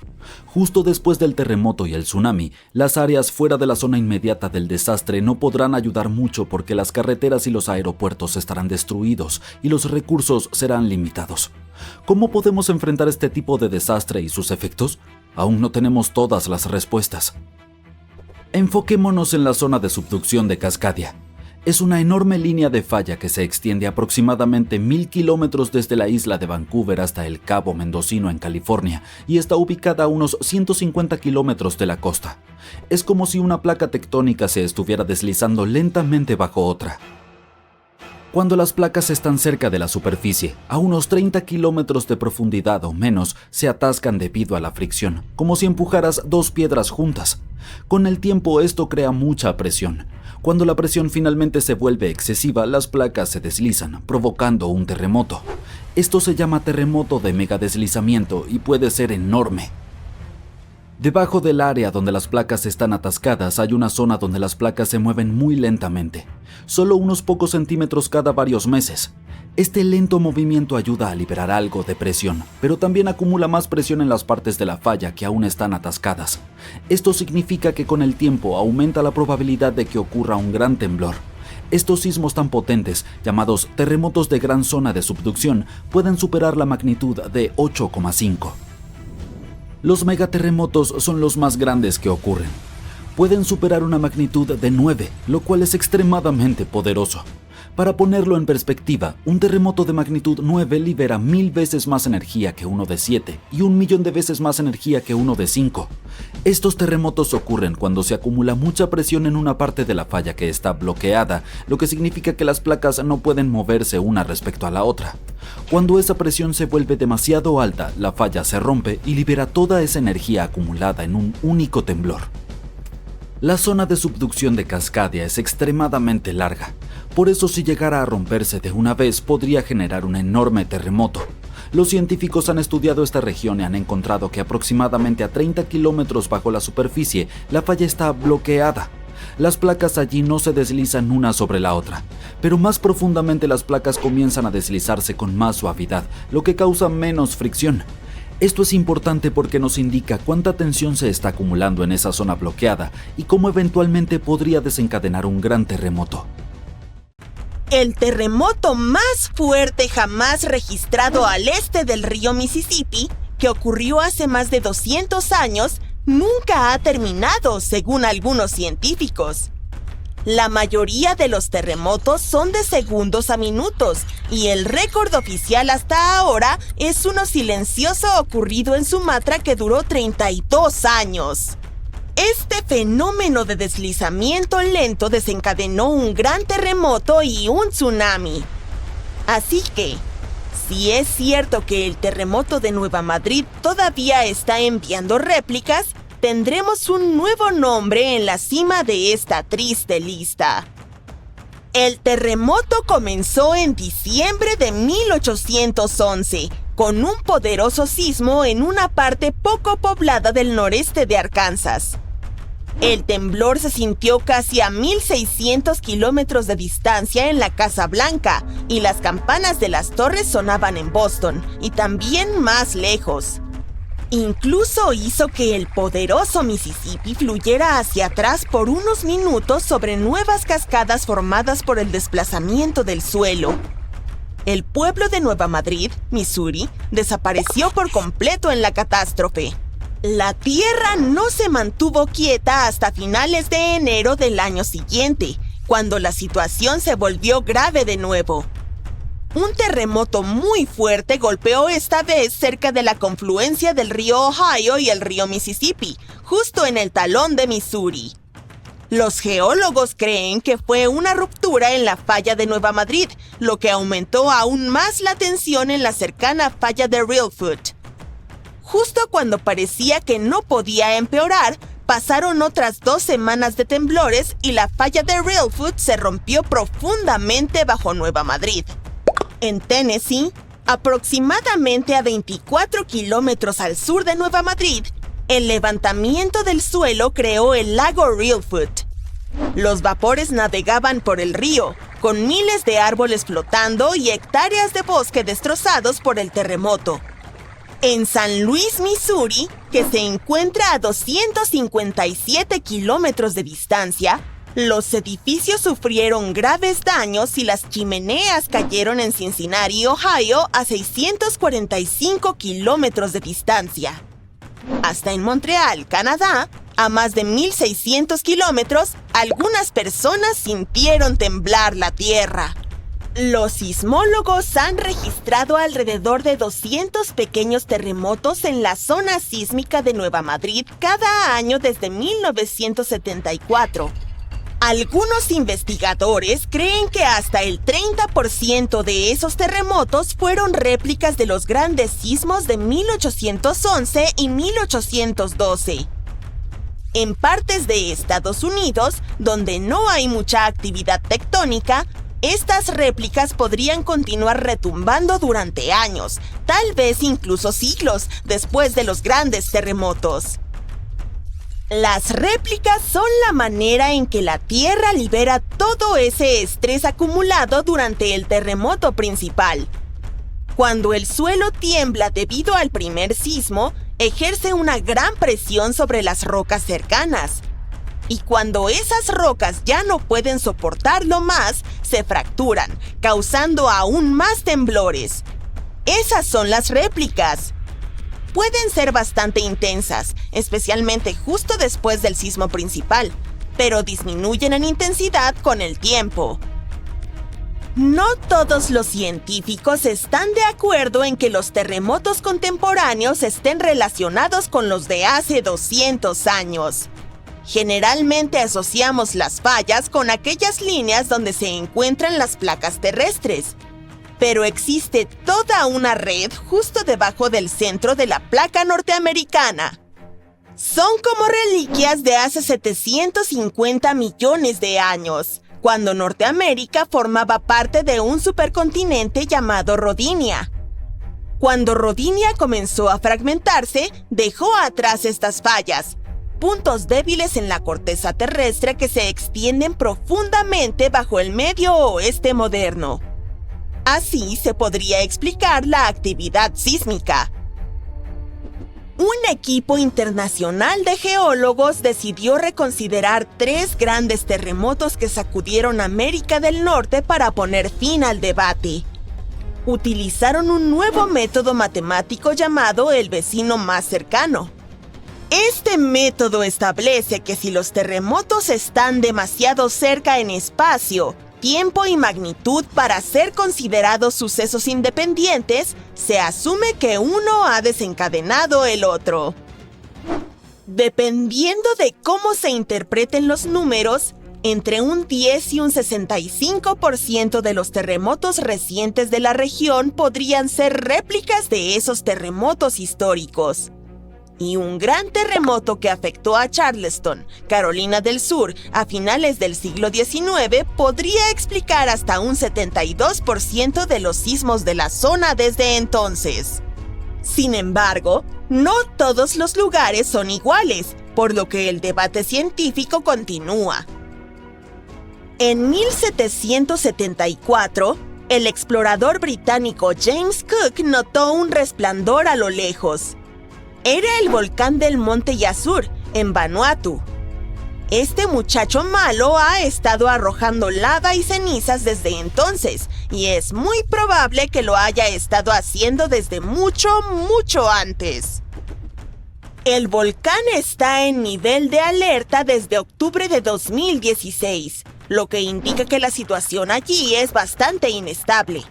Justo después del terremoto y el tsunami, las áreas fuera de la zona inmediata del desastre no podrán ayudar mucho porque las carreteras y los aeropuertos estarán destruidos y los recursos serán limitados. ¿Cómo podemos enfrentar este tipo de desastre y sus efectos? Aún no tenemos todas las respuestas. Enfoquémonos en la zona de subducción de Cascadia. Es una enorme línea de falla que se extiende aproximadamente 1,000 kilómetros desde la isla de Vancouver hasta el Cabo Mendocino en California y está ubicada a unos 150 kilómetros de la costa. Es como si una placa tectónica se estuviera deslizando lentamente bajo otra. Cuando las placas están cerca de la superficie, a unos 30 kilómetros de profundidad o menos, se atascan debido a la fricción, como si empujaras dos piedras juntas. Con el tiempo esto crea mucha presión. Cuando la presión finalmente se vuelve excesiva, las placas se deslizan, provocando un terremoto. Esto se llama terremoto de megadeslizamiento y puede ser enorme. Debajo del área donde las placas están atascadas hay una zona donde las placas se mueven muy lentamente, solo unos pocos centímetros cada varios meses. Este lento movimiento ayuda a liberar algo de presión, pero también acumula más presión en las partes de la falla que aún están atascadas. Esto significa que con el tiempo aumenta la probabilidad de que ocurra un gran temblor. Estos sismos tan potentes, llamados terremotos de gran zona de subducción, pueden superar la magnitud de 8,5. Los megaterremotos son los más grandes que ocurren. Pueden superar una magnitud de 9, lo cual es extremadamente poderoso. Para ponerlo en perspectiva, un terremoto de magnitud 9 libera 1,000 veces más energía que uno de 7 y 1,000,000 de veces más energía que uno de 5. Estos terremotos ocurren cuando se acumula mucha presión en una parte de la falla que está bloqueada, lo que significa que las placas no pueden moverse una respecto a la otra. Cuando esa presión se vuelve demasiado alta, la falla se rompe y libera toda esa energía acumulada en un único temblor. La zona de subducción de Cascadia es extremadamente larga, por eso si llegara a romperse de una vez podría generar un enorme terremoto. Los científicos han estudiado esta región y han encontrado que aproximadamente a 30 kilómetros bajo la superficie la falla está bloqueada. Las placas allí no se deslizan una sobre la otra, pero más profundamente las placas comienzan a deslizarse con más suavidad, lo que causa menos fricción. Esto es importante porque nos indica cuánta tensión se está acumulando en esa zona bloqueada y cómo eventualmente podría desencadenar un gran terremoto. El terremoto más fuerte jamás registrado al este del río Mississippi, que ocurrió hace más de 200 años, nunca ha terminado, según algunos científicos. La mayoría de los terremotos son de segundos a minutos, y el récord oficial hasta ahora es uno silencioso ocurrido en Sumatra que duró 32 años. Este fenómeno de deslizamiento lento desencadenó un gran terremoto y un tsunami. Así que, si es cierto que el terremoto de Nueva Madrid todavía está enviando réplicas, tendremos un nuevo nombre en la cima de esta triste lista. El terremoto comenzó en diciembre de 1811, con un poderoso sismo en una parte poco poblada del noreste de Arkansas. El temblor se sintió casi a 1,600 kilómetros de distancia en la Casa Blanca, y las campanas de las torres sonaban en Boston, y también más lejos. Incluso hizo que el poderoso Mississippi fluyera hacia atrás por unos minutos sobre nuevas cascadas formadas por el desplazamiento del suelo. El pueblo de Nueva Madrid, Missouri, desapareció por completo en la catástrofe. La tierra no se mantuvo quieta hasta finales de enero del año siguiente, cuando la situación se volvió grave de nuevo. Un terremoto muy fuerte golpeó esta vez cerca de la confluencia del río Ohio y el río Mississippi, justo en el talón de Missouri. Los geólogos creen que fue una ruptura en la falla de Nueva Madrid, lo que aumentó aún más la tensión en la cercana falla de Reelfoot. Justo cuando parecía que no podía empeorar, pasaron otras 2 semanas de temblores y la falla de Reelfoot se rompió profundamente bajo Nueva Madrid. En Tennessee, aproximadamente a 24 kilómetros al sur de Nueva Madrid, el levantamiento del suelo creó el lago Reelfoot. Los vapores navegaban por el río, con miles de árboles flotando y hectáreas de bosque destrozados por el terremoto. En San Luis, Missouri, que se encuentra a 257 kilómetros de distancia, los edificios sufrieron graves daños y las chimeneas cayeron en Cincinnati, Ohio, a 645 kilómetros de distancia. Hasta en Montreal, Canadá, a más de 1,600 kilómetros, algunas personas sintieron temblar la tierra. Los sismólogos han registrado alrededor de 200 pequeños terremotos en la zona sísmica de Nueva Madrid cada año desde 1974. Algunos investigadores creen que hasta el 30% de esos terremotos fueron réplicas de los grandes sismos de 1811 y 1812. En partes de Estados Unidos, donde no hay mucha actividad tectónica, estas réplicas podrían continuar retumbando durante años, tal vez incluso siglos, después de los grandes terremotos. Las réplicas son la manera en que la Tierra libera todo ese estrés acumulado durante el terremoto principal. Cuando el suelo tiembla debido al primer sismo, ejerce una gran presión sobre las rocas cercanas. Y cuando esas rocas ya no pueden soportarlo más, se fracturan, causando aún más temblores. Esas son las réplicas. Pueden ser bastante intensas, especialmente justo después del sismo principal, pero disminuyen en intensidad con el tiempo. No todos los científicos están de acuerdo en que los terremotos contemporáneos estén relacionados con los de hace 200 años. Generalmente asociamos las fallas con aquellas líneas donde se encuentran las placas terrestres. Pero existe toda una red justo debajo del centro de la placa norteamericana. Son como reliquias de hace 750 millones de años, cuando Norteamérica formaba parte de un supercontinente llamado Rodinia. Cuando Rodinia comenzó a fragmentarse, dejó atrás estas fallas, puntos débiles en la corteza terrestre que se extienden profundamente bajo el Medio Oeste moderno. Así se podría explicar la actividad sísmica. Un equipo internacional de geólogos decidió reconsiderar 3 grandes terremotos que sacudieron América del Norte para poner fin al debate. Utilizaron un nuevo método matemático llamado el vecino más cercano. Este método establece que si los terremotos están demasiado cerca en espacio, tiempo y magnitud para ser considerados sucesos independientes, se asume que uno ha desencadenado el otro. Dependiendo de cómo se interpreten los números, entre un 10 y un 65% de los terremotos recientes de la región podrían ser réplicas de esos terremotos históricos. Y un gran terremoto que afectó a Charleston, Carolina del Sur, a finales del siglo XIX podría explicar hasta un 72% de los sismos de la zona desde entonces. Sin embargo, no todos los lugares son iguales, por lo que el debate científico continúa. En 1774, el explorador británico James Cook notó un resplandor a lo lejos. Era el volcán del Monte Yasur, en Vanuatu. Este muchacho malo ha estado arrojando lava y cenizas desde entonces, y es muy probable que lo haya estado haciendo desde mucho antes. El volcán está en nivel de alerta desde octubre de 2016, lo que indica que la situación allí es bastante inestable.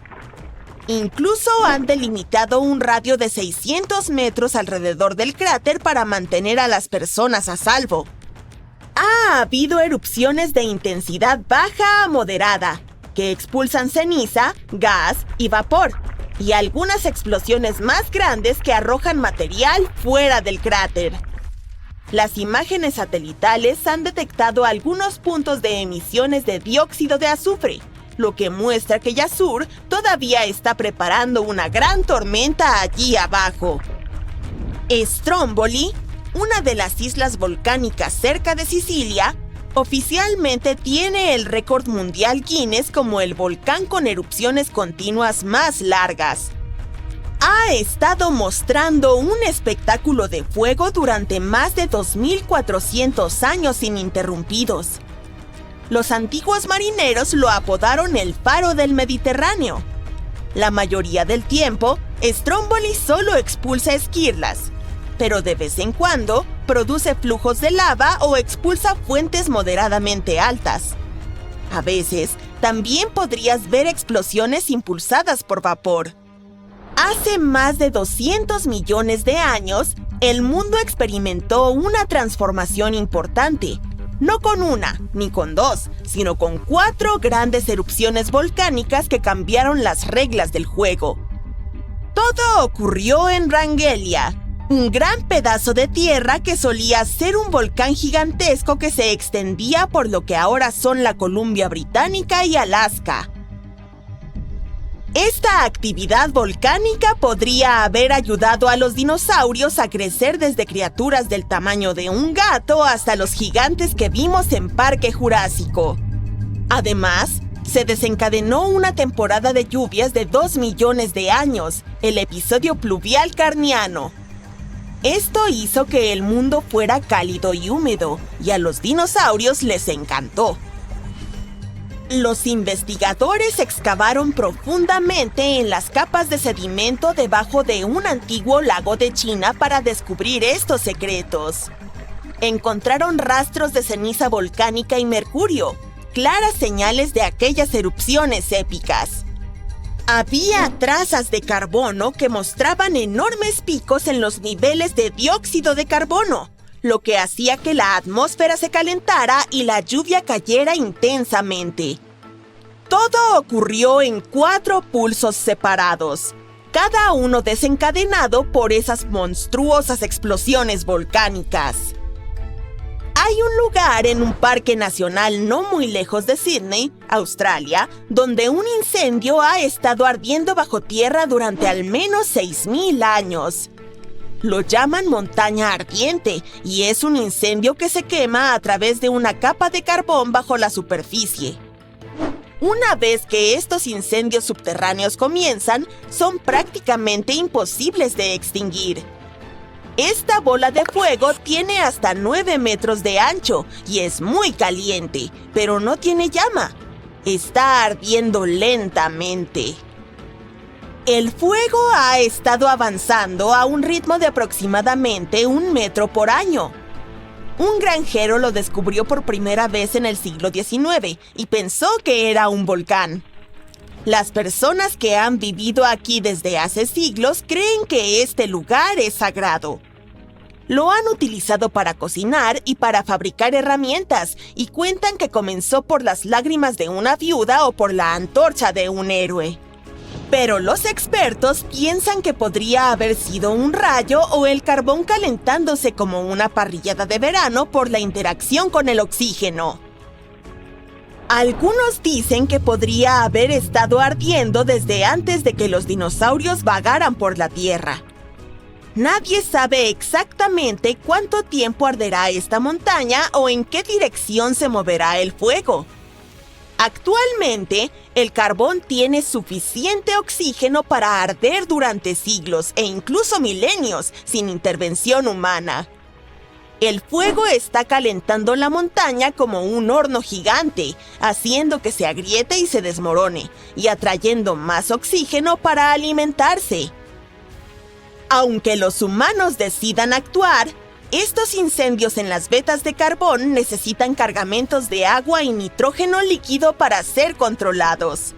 Incluso han delimitado un radio de 600 metros alrededor del cráter para mantener a las personas a salvo. Ha habido erupciones de intensidad baja a moderada, que expulsan ceniza, gas y vapor, y algunas explosiones más grandes que arrojan material fuera del cráter. Las imágenes satelitales han detectado algunos puntos de emisiones de dióxido de azufre, lo que muestra que Yasur todavía está preparando una gran tormenta allí abajo. Stromboli, una de las islas volcánicas cerca de Sicilia, oficialmente tiene el récord mundial Guinness como el volcán con erupciones continuas más largas. Ha estado mostrando un espectáculo de fuego durante más de 2.400 años ininterrumpidos. Los antiguos marineros lo apodaron el faro del Mediterráneo. La mayoría del tiempo, Stromboli solo expulsa esquirlas, pero de vez en cuando produce flujos de lava o expulsa fuentes moderadamente altas. A veces, también podrías ver explosiones impulsadas por vapor. Hace más de 200 millones de años, el mundo experimentó una transformación importante. No con una, ni con dos, sino con 4 grandes erupciones volcánicas que cambiaron las reglas del juego. Todo ocurrió en Rangelia, un gran pedazo de tierra que solía ser un volcán gigantesco que se extendía por lo que ahora son la Columbia Británica y Alaska. Esta actividad volcánica podría haber ayudado a los dinosaurios a crecer desde criaturas del tamaño de un gato hasta los gigantes que vimos en Parque Jurásico. Además, se desencadenó una temporada de lluvias de 2 millones de años, el episodio pluvial carniano. Esto hizo que el mundo fuera cálido y húmedo, y a los dinosaurios les encantó. Los investigadores excavaron profundamente en las capas de sedimento debajo de un antiguo lago de China para descubrir estos secretos. Encontraron rastros de ceniza volcánica y mercurio, claras señales de aquellas erupciones épicas. Había trazas de carbono que mostraban enormes picos en los niveles de dióxido de carbono, lo que hacía que la atmósfera se calentara y la lluvia cayera intensamente. Todo ocurrió en 4 pulsos separados, cada uno desencadenado por esas monstruosas explosiones volcánicas. Hay un lugar en un parque nacional no muy lejos de Sydney, Australia, donde un incendio ha estado ardiendo bajo tierra durante al menos 6.000 años. Lo llaman montaña ardiente y es un incendio que se quema a través de una capa de carbón bajo la superficie. Una vez que estos incendios subterráneos comienzan, son prácticamente imposibles de extinguir. Esta bola de fuego tiene hasta 9 metros de ancho y es muy caliente, pero no tiene llama. Está ardiendo lentamente. El fuego ha estado avanzando a un ritmo de aproximadamente 1 metro por año. Un granjero lo descubrió por primera vez en el siglo XIX y pensó que era un volcán. Las personas que han vivido aquí desde hace siglos creen que este lugar es sagrado. Lo han utilizado para cocinar y para fabricar herramientas y cuentan que comenzó por las lágrimas de una viuda o por la antorcha de un héroe. Pero los expertos piensan que podría haber sido un rayo o el carbón calentándose como una parrillada de verano por la interacción con el oxígeno. Algunos dicen que podría haber estado ardiendo desde antes de que los dinosaurios vagaran por la Tierra. Nadie sabe exactamente cuánto tiempo arderá esta montaña o en qué dirección se moverá el fuego. Actualmente, el carbón tiene suficiente oxígeno para arder durante siglos e incluso milenios sin intervención humana. El fuego está calentando la montaña como un horno gigante, haciendo que se agriete y se desmorone, y atrayendo más oxígeno para alimentarse. Aunque los humanos decidan actuar, estos incendios en las vetas de carbón necesitan cargamentos de agua y nitrógeno líquido para ser controlados.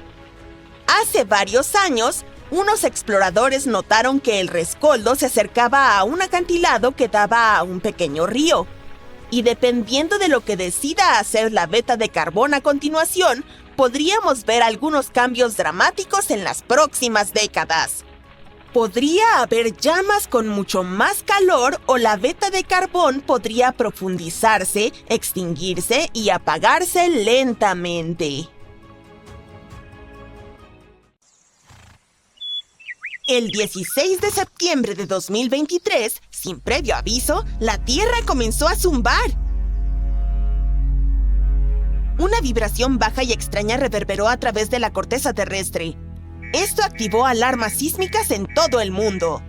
Hace varios años, unos exploradores notaron que el rescoldo se acercaba a un acantilado que daba a un pequeño río. Y dependiendo de lo que decida hacer la veta de carbón a continuación, podríamos ver algunos cambios dramáticos en las próximas décadas. Podría haber llamas con mucho más calor o la veta de carbón podría profundizarse, extinguirse y apagarse lentamente. El 16 de septiembre de 2023, sin previo aviso, la Tierra comenzó a zumbar. Una vibración baja y extraña reverberó a través de la corteza terrestre. Esto activó alarmas sísmicas en todo el mundo.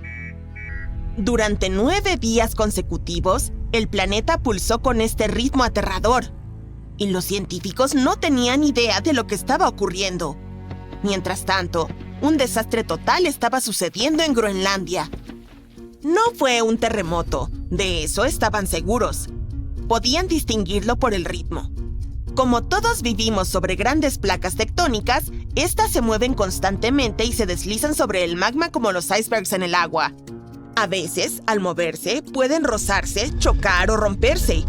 Durante 9 días consecutivos, el planeta pulsó con este ritmo aterrador, y los científicos no tenían idea de lo que estaba ocurriendo. Mientras tanto, un desastre total estaba sucediendo en Groenlandia. No fue un terremoto, de eso estaban seguros. Podían distinguirlo por el ritmo. Como todos vivimos sobre grandes placas tectónicas, estas se mueven constantemente y se deslizan sobre el magma como los icebergs en el agua. A veces, al moverse, pueden rozarse, chocar o romperse.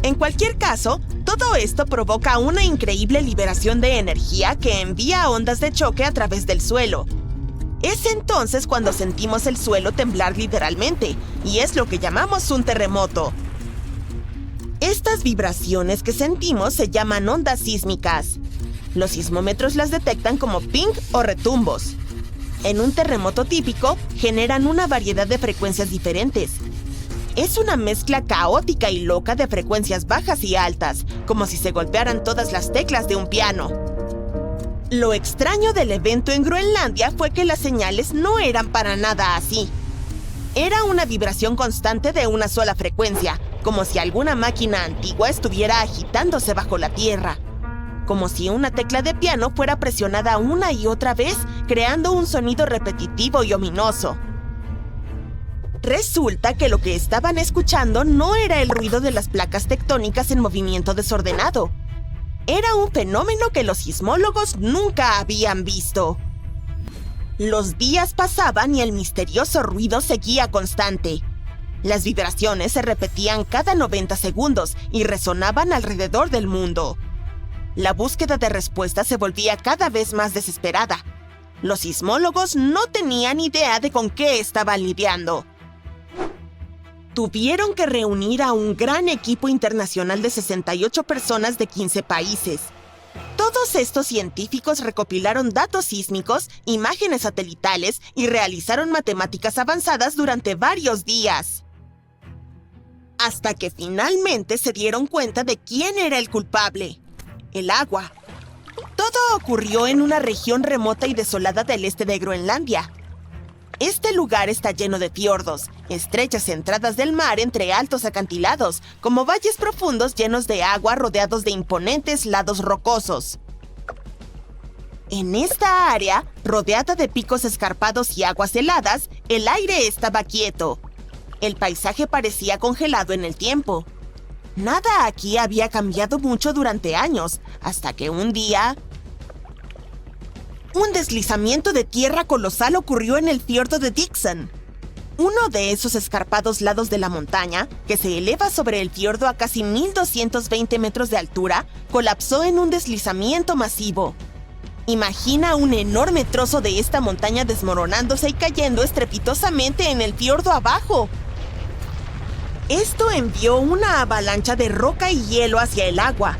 En cualquier caso, todo esto provoca una increíble liberación de energía que envía ondas de choque a través del suelo. Es entonces cuando sentimos el suelo temblar literalmente, y es lo que llamamos un terremoto. Estas vibraciones que sentimos se llaman ondas sísmicas. Los sismómetros las detectan como ping o retumbos. En un terremoto típico, generan una variedad de frecuencias diferentes. Es una mezcla caótica y loca de frecuencias bajas y altas, como si se golpearan todas las teclas de un piano. Lo extraño del evento en Groenlandia fue que las señales no eran para nada así. Era una vibración constante de una sola frecuencia, como si alguna máquina antigua estuviera agitándose bajo la tierra. Como si una tecla de piano fuera presionada una y otra vez, creando un sonido repetitivo y ominoso. Resulta que lo que estaban escuchando no era el ruido de las placas tectónicas en movimiento desordenado. Era un fenómeno que los sismólogos nunca habían visto. Los días pasaban y el misterioso ruido seguía constante. Las vibraciones se repetían cada 90 segundos y resonaban alrededor del mundo. La búsqueda de respuestas se volvía cada vez más desesperada. Los sismólogos no tenían idea de con qué estaban lidiando. Tuvieron que reunir a un gran equipo internacional de 68 personas de 15 países. Todos estos científicos recopilaron datos sísmicos, imágenes satelitales y realizaron matemáticas avanzadas durante varios días. Hasta que finalmente se dieron cuenta de quién era el culpable: el agua. Todo ocurrió en una región remota y desolada del este de Groenlandia. Este lugar está lleno de fiordos, estrechas entradas del mar entre altos acantilados, como valles profundos llenos de agua rodeados de imponentes lados rocosos. En esta área, rodeada de picos escarpados y aguas heladas, el aire estaba quieto. El paisaje parecía congelado en el tiempo. Nada aquí había cambiado mucho durante años, hasta que un día... un deslizamiento de tierra colosal ocurrió en el fiordo de Dixon. Uno de esos escarpados lados de la montaña, que se eleva sobre el fiordo a casi 1220 metros de altura, colapsó en un deslizamiento masivo. Imagina un enorme trozo de esta montaña desmoronándose y cayendo estrepitosamente en el fiordo abajo. Esto envió una avalancha de roca y hielo hacia el agua.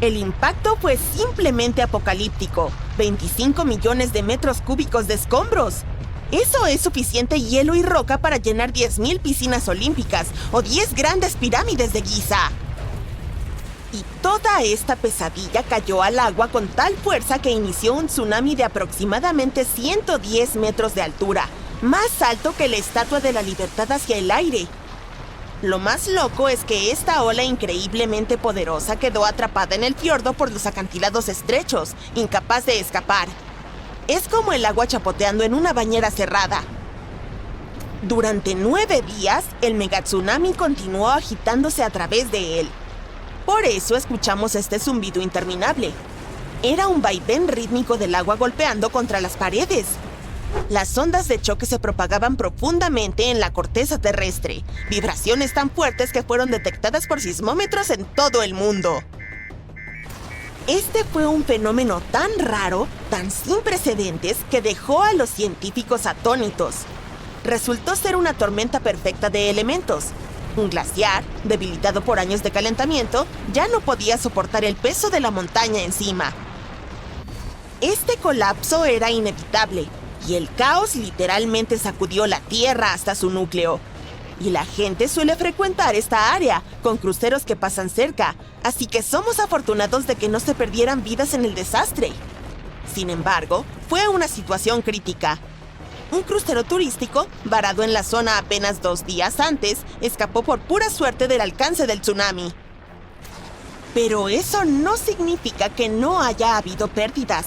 El impacto fue simplemente apocalíptico. 25 millones de metros cúbicos de escombros. Eso es suficiente hielo y roca para llenar 10,000 piscinas olímpicas o 10 grandes pirámides de Giza. Y toda esta pesadilla cayó al agua con tal fuerza que inició un tsunami de aproximadamente 110 metros de altura, más alto que la Estatua de la Libertad hacia el aire. Lo más loco es que esta ola increíblemente poderosa quedó atrapada en el fiordo por los acantilados estrechos, incapaz de escapar. Es como el agua chapoteando en una bañera cerrada. Durante 9 días, el megatsunami continuó agitándose a través de él. Por eso escuchamos este zumbido interminable. Era un vaivén rítmico del agua golpeando contra las paredes. Las ondas de choque se propagaban profundamente en la corteza terrestre, vibraciones tan fuertes que fueron detectadas por sismómetros en todo el mundo. Este fue un fenómeno tan raro, tan sin precedentes, que dejó a los científicos atónitos. Resultó ser una tormenta perfecta de elementos. Un glaciar, debilitado por años de calentamiento, ya no podía soportar el peso de la montaña encima. Este colapso era inevitable, y el caos literalmente sacudió la Tierra hasta su núcleo. Y la gente suele frecuentar esta área, con cruceros que pasan cerca, así que somos afortunados de que no se perdieran vidas en el desastre. Sin embargo, fue una situación crítica. Un crucero turístico, varado en la zona apenas 2 días antes, escapó por pura suerte del alcance del tsunami. Pero eso no significa que no haya habido pérdidas.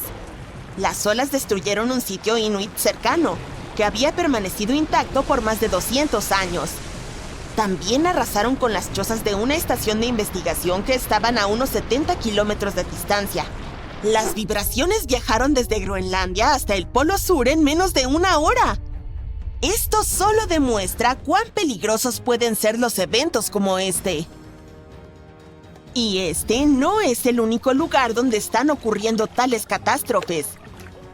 Las olas destruyeron un sitio inuit cercano, que había permanecido intacto por más de 200 años. También arrasaron con las chozas de una estación de investigación que estaban a unos 70 kilómetros de distancia. Las vibraciones viajaron desde Groenlandia hasta el Polo Sur en menos de 1 hora. Esto solo demuestra cuán peligrosos pueden ser los eventos como este. Y este no es el único lugar donde están ocurriendo tales catástrofes.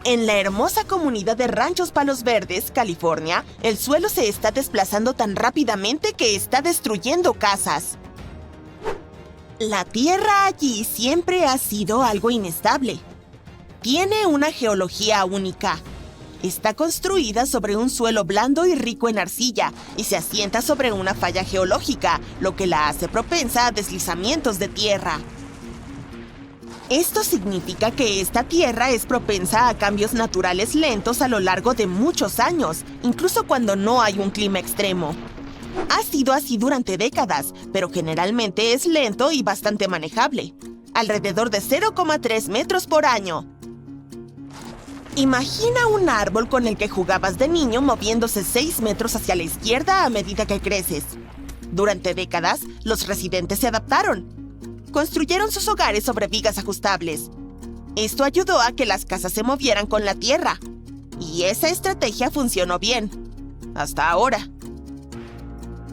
En la hermosa comunidad de Ranchos Palos Verdes, California, el suelo se está desplazando tan rápidamente que está destruyendo casas. La tierra allí siempre ha sido algo inestable. Tiene una geología única. Está construida sobre un suelo blando y rico en arcilla y se asienta sobre una falla geológica, lo que la hace propensa a deslizamientos de tierra. Esto significa que esta tierra es propensa a cambios naturales lentos a lo largo de muchos años, incluso cuando no hay un clima extremo. Ha sido así durante décadas, pero generalmente es lento y bastante manejable, alrededor de 0,3 metros por año. Imagina un árbol con el que jugabas de niño moviéndose 6 metros hacia la izquierda a medida que creces. Durante décadas, los residentes se adaptaron. Construyeron sus hogares sobre vigas ajustables. Esto ayudó a que las casas se movieran con la tierra. Y esa estrategia funcionó bien. Hasta ahora.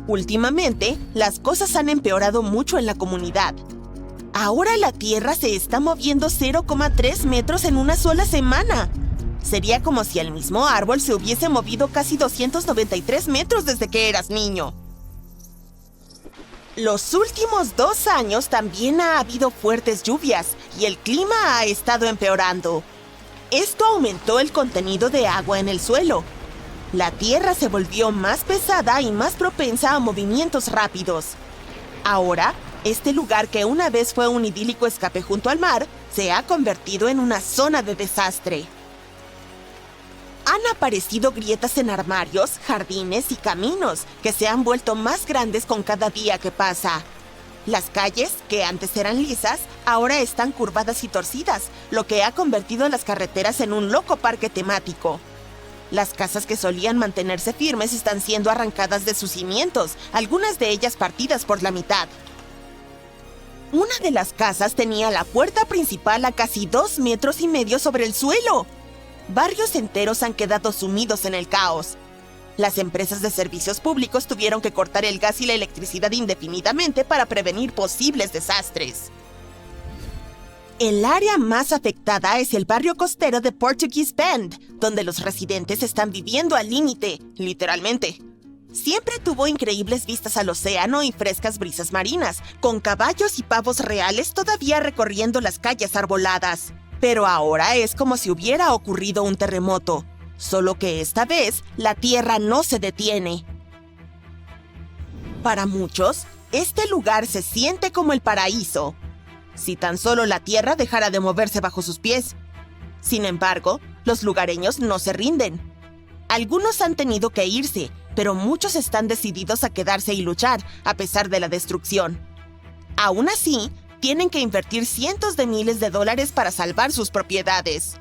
Últimamente, las cosas han empeorado mucho en la comunidad. Ahora la tierra se está moviendo 0,3 metros en una sola semana. Sería como si el mismo árbol se hubiese movido casi 293 metros desde que eras niño. Los últimos 2 años también ha habido fuertes lluvias y el clima ha estado empeorando. Esto aumentó el contenido de agua en el suelo. La tierra se volvió más pesada y más propensa a movimientos rápidos. Ahora, este lugar que una vez fue un idílico escape junto al mar, se ha convertido en una zona de desastre. Han aparecido grietas en armarios, jardines y caminos que se han vuelto más grandes con cada día que pasa. Las calles, que antes eran lisas, ahora están curvadas y torcidas, lo que ha convertido las carreteras en un loco parque temático. Las casas que solían mantenerse firmes están siendo arrancadas de sus cimientos, algunas de ellas partidas por la mitad. Una de las casas tenía la puerta principal a casi 2,5 metros sobre el suelo. Barrios enteros han quedado sumidos en el caos. Las empresas de servicios públicos tuvieron que cortar el gas y la electricidad indefinidamente para prevenir posibles desastres. El área más afectada es el barrio costero de Portuguese Bend, donde los residentes están viviendo al límite, literalmente. Siempre tuvo increíbles vistas al océano y frescas brisas marinas, con caballos y pavos reales todavía recorriendo las calles arboladas. Pero ahora es como si hubiera ocurrido un terremoto, solo que esta vez la tierra no se detiene. Para muchos, este lugar se siente como el paraíso, si tan solo la tierra dejara de moverse bajo sus pies. Sin embargo, los lugareños no se rinden. Algunos han tenido que irse, pero muchos están decididos a quedarse y luchar, a pesar de la destrucción. Aún así, tienen que invertir cientos de miles de dólares para salvar sus propiedades.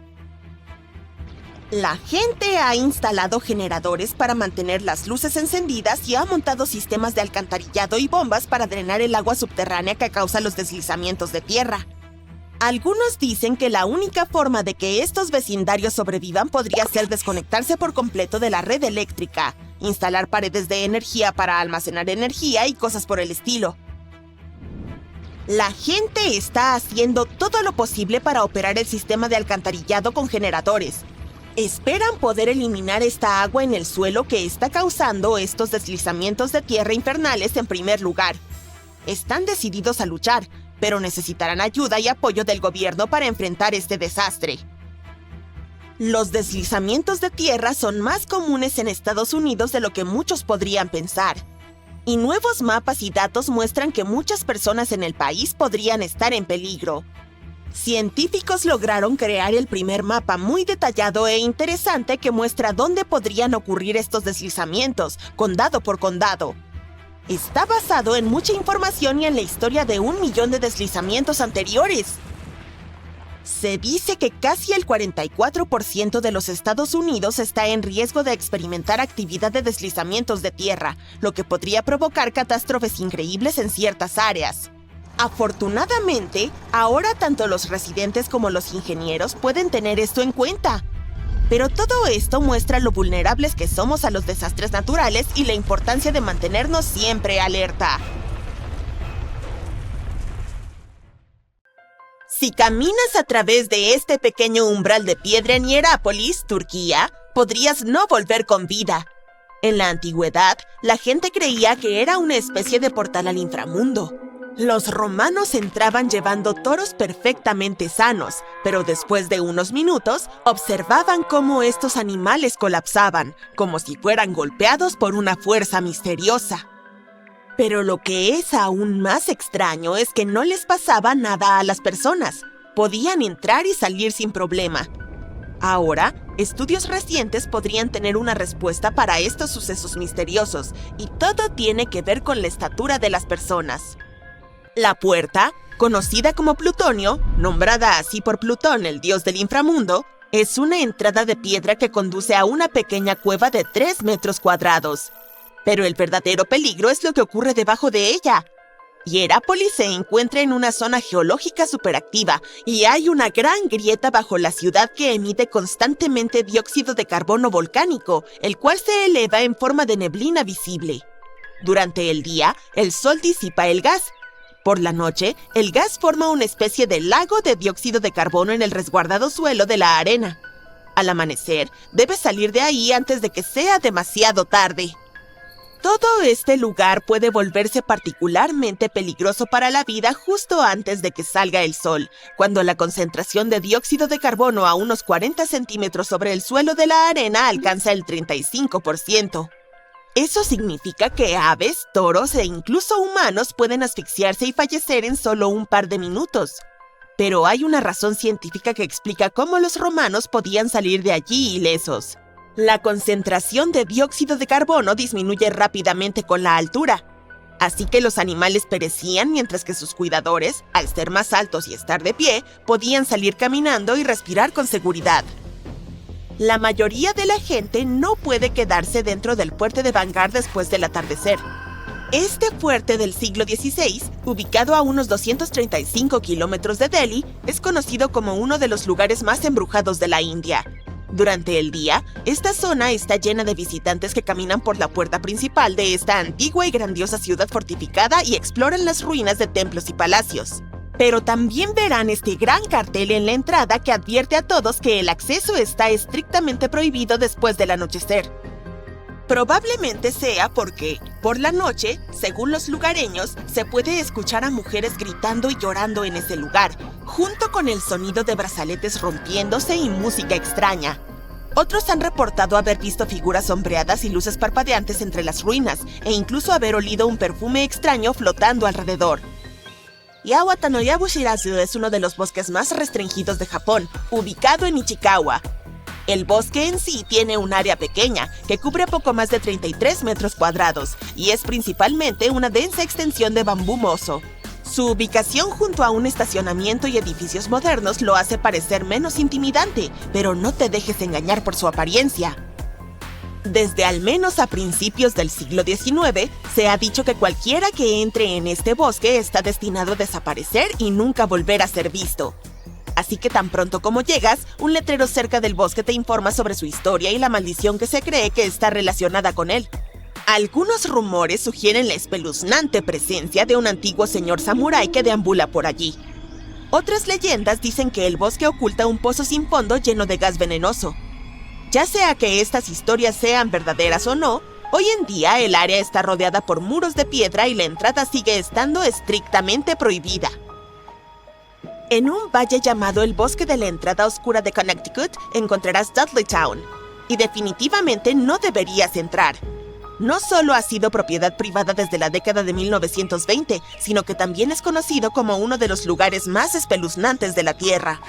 La gente ha instalado generadores para mantener las luces encendidas y ha montado sistemas de alcantarillado y bombas para drenar el agua subterránea que causa los deslizamientos de tierra. Algunos dicen que la única forma de que estos vecindarios sobrevivan podría ser desconectarse por completo de la red eléctrica, instalar paredes de energía para almacenar energía y cosas por el estilo. La gente está haciendo todo lo posible para operar el sistema de alcantarillado con generadores. Esperan poder eliminar esta agua en el suelo que está causando estos deslizamientos de tierra infernales en primer lugar. Están decididos a luchar, pero necesitarán ayuda y apoyo del gobierno para enfrentar este desastre. Los deslizamientos de tierra son más comunes en Estados Unidos de lo que muchos podrían pensar. Y nuevos mapas y datos muestran que muchas personas en el país podrían estar en peligro. Científicos lograron crear el primer mapa muy detallado e interesante que muestra dónde podrían ocurrir estos deslizamientos, condado por condado. Está basado en mucha información y en la historia de 1 millón de deslizamientos anteriores. Se dice que casi el 44% de los Estados Unidos está en riesgo de experimentar actividad de deslizamientos de tierra, lo que podría provocar catástrofes increíbles en ciertas áreas. Afortunadamente, ahora tanto los residentes como los ingenieros pueden tener esto en cuenta. Pero todo esto muestra lo vulnerables que somos a los desastres naturales y la importancia de mantenernos siempre alerta. Si caminas a través de este pequeño umbral de piedra en Hierápolis, Turquía, podrías no volver con vida. En la antigüedad, la gente creía que era una especie de portal al inframundo. Los romanos entraban llevando toros perfectamente sanos, pero después de unos minutos observaban cómo estos animales colapsaban, como si fueran golpeados por una fuerza misteriosa. Pero lo que es aún más extraño es que no les pasaba nada a las personas. Podían entrar y salir sin problema. Ahora, estudios recientes podrían tener una respuesta para estos sucesos misteriosos, y todo tiene que ver con la estatura de las personas. La puerta, conocida como Plutonio, nombrada así por Plutón, el dios del inframundo, es una entrada de piedra que conduce a una pequeña cueva de 3 metros cuadrados. Pero el verdadero peligro es lo que ocurre debajo de ella. Hierápolis se encuentra en una zona geológica superactiva y hay una gran grieta bajo la ciudad que emite constantemente dióxido de carbono volcánico, el cual se eleva en forma de neblina visible. Durante el día, el sol disipa el gas. Por la noche, el gas forma una especie de lago de dióxido de carbono en el resguardado suelo de la arena. Al amanecer, debes salir de ahí antes de que sea demasiado tarde. Todo este lugar puede volverse particularmente peligroso para la vida justo antes de que salga el sol, cuando la concentración de dióxido de carbono a unos 40 centímetros sobre el suelo de la arena alcanza el 35%. Eso significa que aves, toros e incluso humanos pueden asfixiarse y fallecer en solo un par de minutos. Pero hay una razón científica que explica cómo los romanos podían salir de allí ilesos. La concentración de dióxido de carbono disminuye rápidamente con la altura. Así que los animales perecían mientras que sus cuidadores, al ser más altos y estar de pie, podían salir caminando y respirar con seguridad. La mayoría de la gente no puede quedarse dentro del fuerte de Bangar después del atardecer. Este fuerte del siglo XVI, ubicado a unos 235 kilómetros de Delhi, es conocido como uno de los lugares más embrujados de la India. Durante el día, esta zona está llena de visitantes que caminan por la puerta principal de esta antigua y grandiosa ciudad fortificada y exploran las ruinas de templos y palacios. Pero también verán este gran cartel en la entrada que advierte a todos que el acceso está estrictamente prohibido después del anochecer. Probablemente sea porque, por la noche, según los lugareños, se puede escuchar a mujeres gritando y llorando en ese lugar, junto con el sonido de brazaletes rompiéndose y música extraña. Otros han reportado haber visto figuras sombreadas y luces parpadeantes entre las ruinas, e incluso haber olido un perfume extraño flotando alrededor. Yawata no Yabushirazu es uno de los bosques más restringidos de Japón, ubicado en Ichikawa. El bosque en sí tiene un área pequeña, que cubre poco más de 33 metros cuadrados, y es principalmente una densa extensión de bambú mozo. Su ubicación junto a un estacionamiento y edificios modernos lo hace parecer menos intimidante, pero no te dejes engañar por su apariencia. Desde al menos a principios del siglo XIX, se ha dicho que cualquiera que entre en este bosque está destinado a desaparecer y nunca volver a ser visto. Así que tan pronto como llegas, un letrero cerca del bosque te informa sobre su historia y la maldición que se cree que está relacionada con él. Algunos rumores sugieren la espeluznante presencia de un antiguo señor samurái que deambula por allí. Otras leyendas dicen que el bosque oculta un pozo sin fondo lleno de gas venenoso. Ya sea que estas historias sean verdaderas o no, hoy en día el área está rodeada por muros de piedra y la entrada sigue estando estrictamente prohibida. En un valle llamado el Bosque de la Entrada Oscura de Connecticut encontrarás Dudley Town, y definitivamente no deberías entrar. No solo ha sido propiedad privada desde la década de 1920, sino que también es conocido como uno de los lugares más espeluznantes de la Tierra.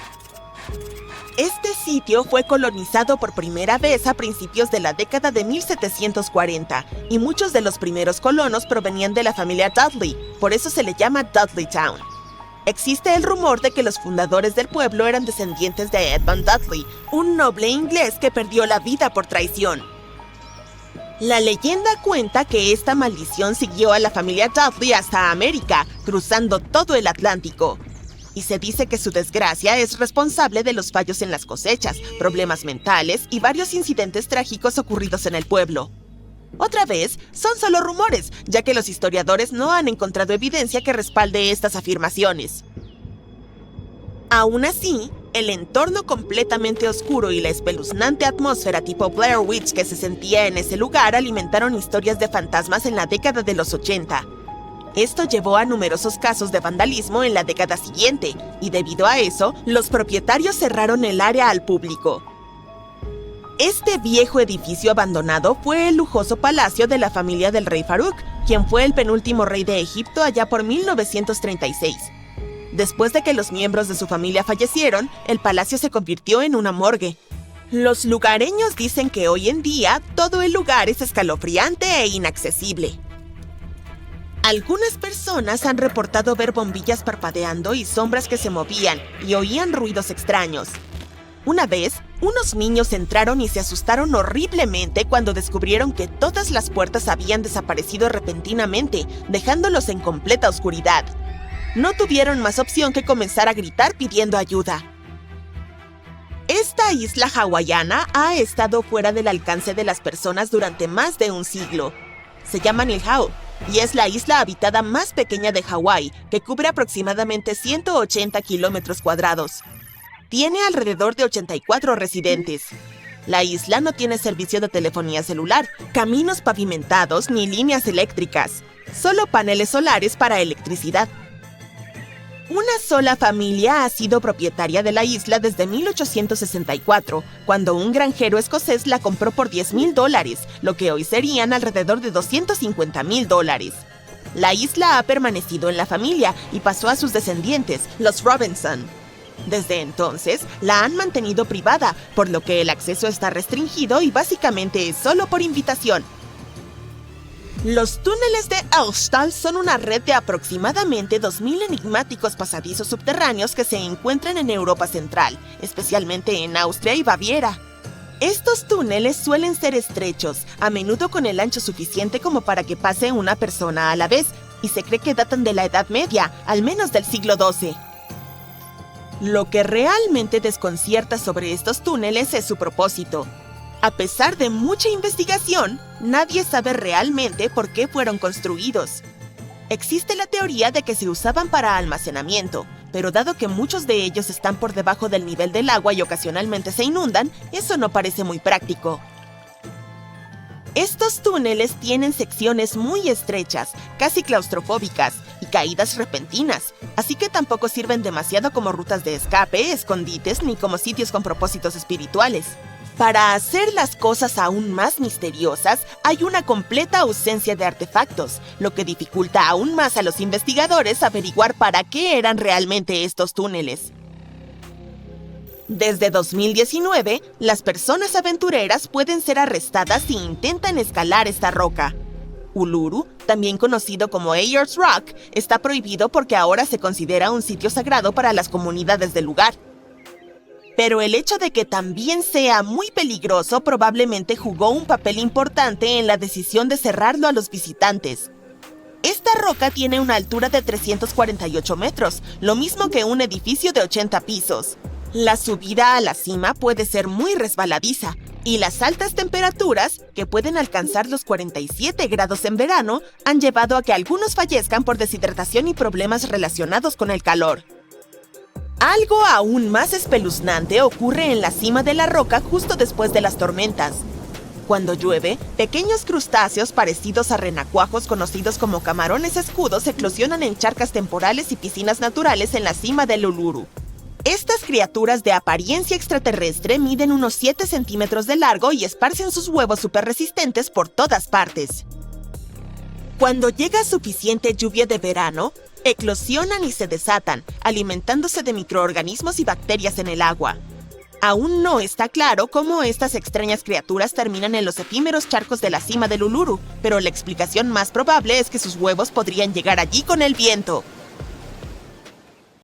Este sitio fue colonizado por primera vez a principios de la década de 1740, y muchos de los primeros colonos provenían de la familia Dudley, por eso se le llama Dudley Town. Existe el rumor de que los fundadores del pueblo eran descendientes de Edmund Dudley, un noble inglés que perdió la vida por traición. La leyenda cuenta que esta maldición siguió a la familia Dudley hasta América, cruzando todo el Atlántico. Y se dice que su desgracia es responsable de los fallos en las cosechas, problemas mentales y varios incidentes trágicos ocurridos en el pueblo. Otra vez, son solo rumores, ya que los historiadores no han encontrado evidencia que respalde estas afirmaciones. Aún así, el entorno completamente oscuro y la espeluznante atmósfera tipo Blair Witch que se sentía en ese lugar alimentaron historias de fantasmas en la década de los 80. Esto llevó a numerosos casos de vandalismo en la década siguiente, y debido a eso, los propietarios cerraron el área al público. Este viejo edificio abandonado fue el lujoso palacio de la familia del rey Farouk, quien fue el penúltimo rey de Egipto allá por 1936. Después de que los miembros de su familia fallecieron, el palacio se convirtió en una morgue. Los lugareños dicen que hoy en día todo el lugar es escalofriante e inaccesible. Algunas personas han reportado ver bombillas parpadeando y sombras que se movían y oían ruidos extraños. Una vez, unos niños entraron y se asustaron horriblemente cuando descubrieron que todas las puertas habían desaparecido repentinamente, dejándolos en completa oscuridad. No tuvieron más opción que comenzar a gritar pidiendo ayuda. Esta isla hawaiana ha estado fuera del alcance de las personas durante más de un siglo. Se llama Niihau y es la isla habitada más pequeña de Hawái, que cubre aproximadamente 180 kilómetros cuadrados. Tiene alrededor de 84 residentes. La isla no tiene servicio de telefonía celular, caminos pavimentados ni líneas eléctricas, solo paneles solares para electricidad. Una sola familia ha sido propietaria de la isla desde 1864, cuando un granjero escocés la compró por $10,000, lo que hoy serían alrededor de $250,000. La isla ha permanecido en la familia y pasó a sus descendientes, los Robinson. Desde entonces, la han mantenido privada, por lo que el acceso está restringido y básicamente es solo por invitación. Los túneles de Elchtal son una red de aproximadamente 2,000 enigmáticos pasadizos subterráneos que se encuentran en Europa Central, especialmente en Austria y Baviera. Estos túneles suelen ser estrechos, a menudo con el ancho suficiente como para que pase una persona a la vez, y se cree que datan de la Edad Media, al menos del siglo XII. Lo que realmente desconcierta sobre estos túneles es su propósito. A pesar de mucha investigación, nadie sabe realmente por qué fueron construidos. Existe la teoría de que se usaban para almacenamiento, pero dado que muchos de ellos están por debajo del nivel del agua y ocasionalmente se inundan, eso no parece muy práctico. Estos túneles tienen secciones muy estrechas, casi claustrofóbicas, y caídas repentinas, así que tampoco sirven demasiado como rutas de escape, escondites, ni como sitios con propósitos espirituales. Para hacer las cosas aún más misteriosas, hay una completa ausencia de artefactos, lo que dificulta aún más a los investigadores averiguar para qué eran realmente estos túneles. Desde 2019, las personas aventureras pueden ser arrestadas si intentan escalar esta roca. Uluru, también conocido como Ayers Rock, está prohibido porque ahora se considera un sitio sagrado para las comunidades del lugar. Pero el hecho de que también sea muy peligroso probablemente jugó un papel importante en la decisión de cerrarlo a los visitantes. Esta roca tiene una altura de 348 metros, lo mismo que un edificio de 80 pisos. La subida a la cima puede ser muy resbaladiza, y las altas temperaturas, que pueden alcanzar los 47 grados en verano, han llevado a que algunos fallezcan por deshidratación y problemas relacionados con el calor. Algo aún más espeluznante ocurre en la cima de la roca justo después de las tormentas. Cuando llueve, pequeños crustáceos parecidos a renacuajos conocidos como camarones escudos eclosionan en charcas temporales y piscinas naturales en la cima del Uluru. Estas criaturas de apariencia extraterrestre miden unos 7 centímetros de largo y esparcen sus huevos superresistentes por todas partes. Cuando llega suficiente lluvia de verano, eclosionan y se desatan, alimentándose de microorganismos y bacterias en el agua. Aún no está claro cómo estas extrañas criaturas terminan en los efímeros charcos de la cima del Uluru, pero la explicación más probable es que sus huevos podrían llegar allí con el viento.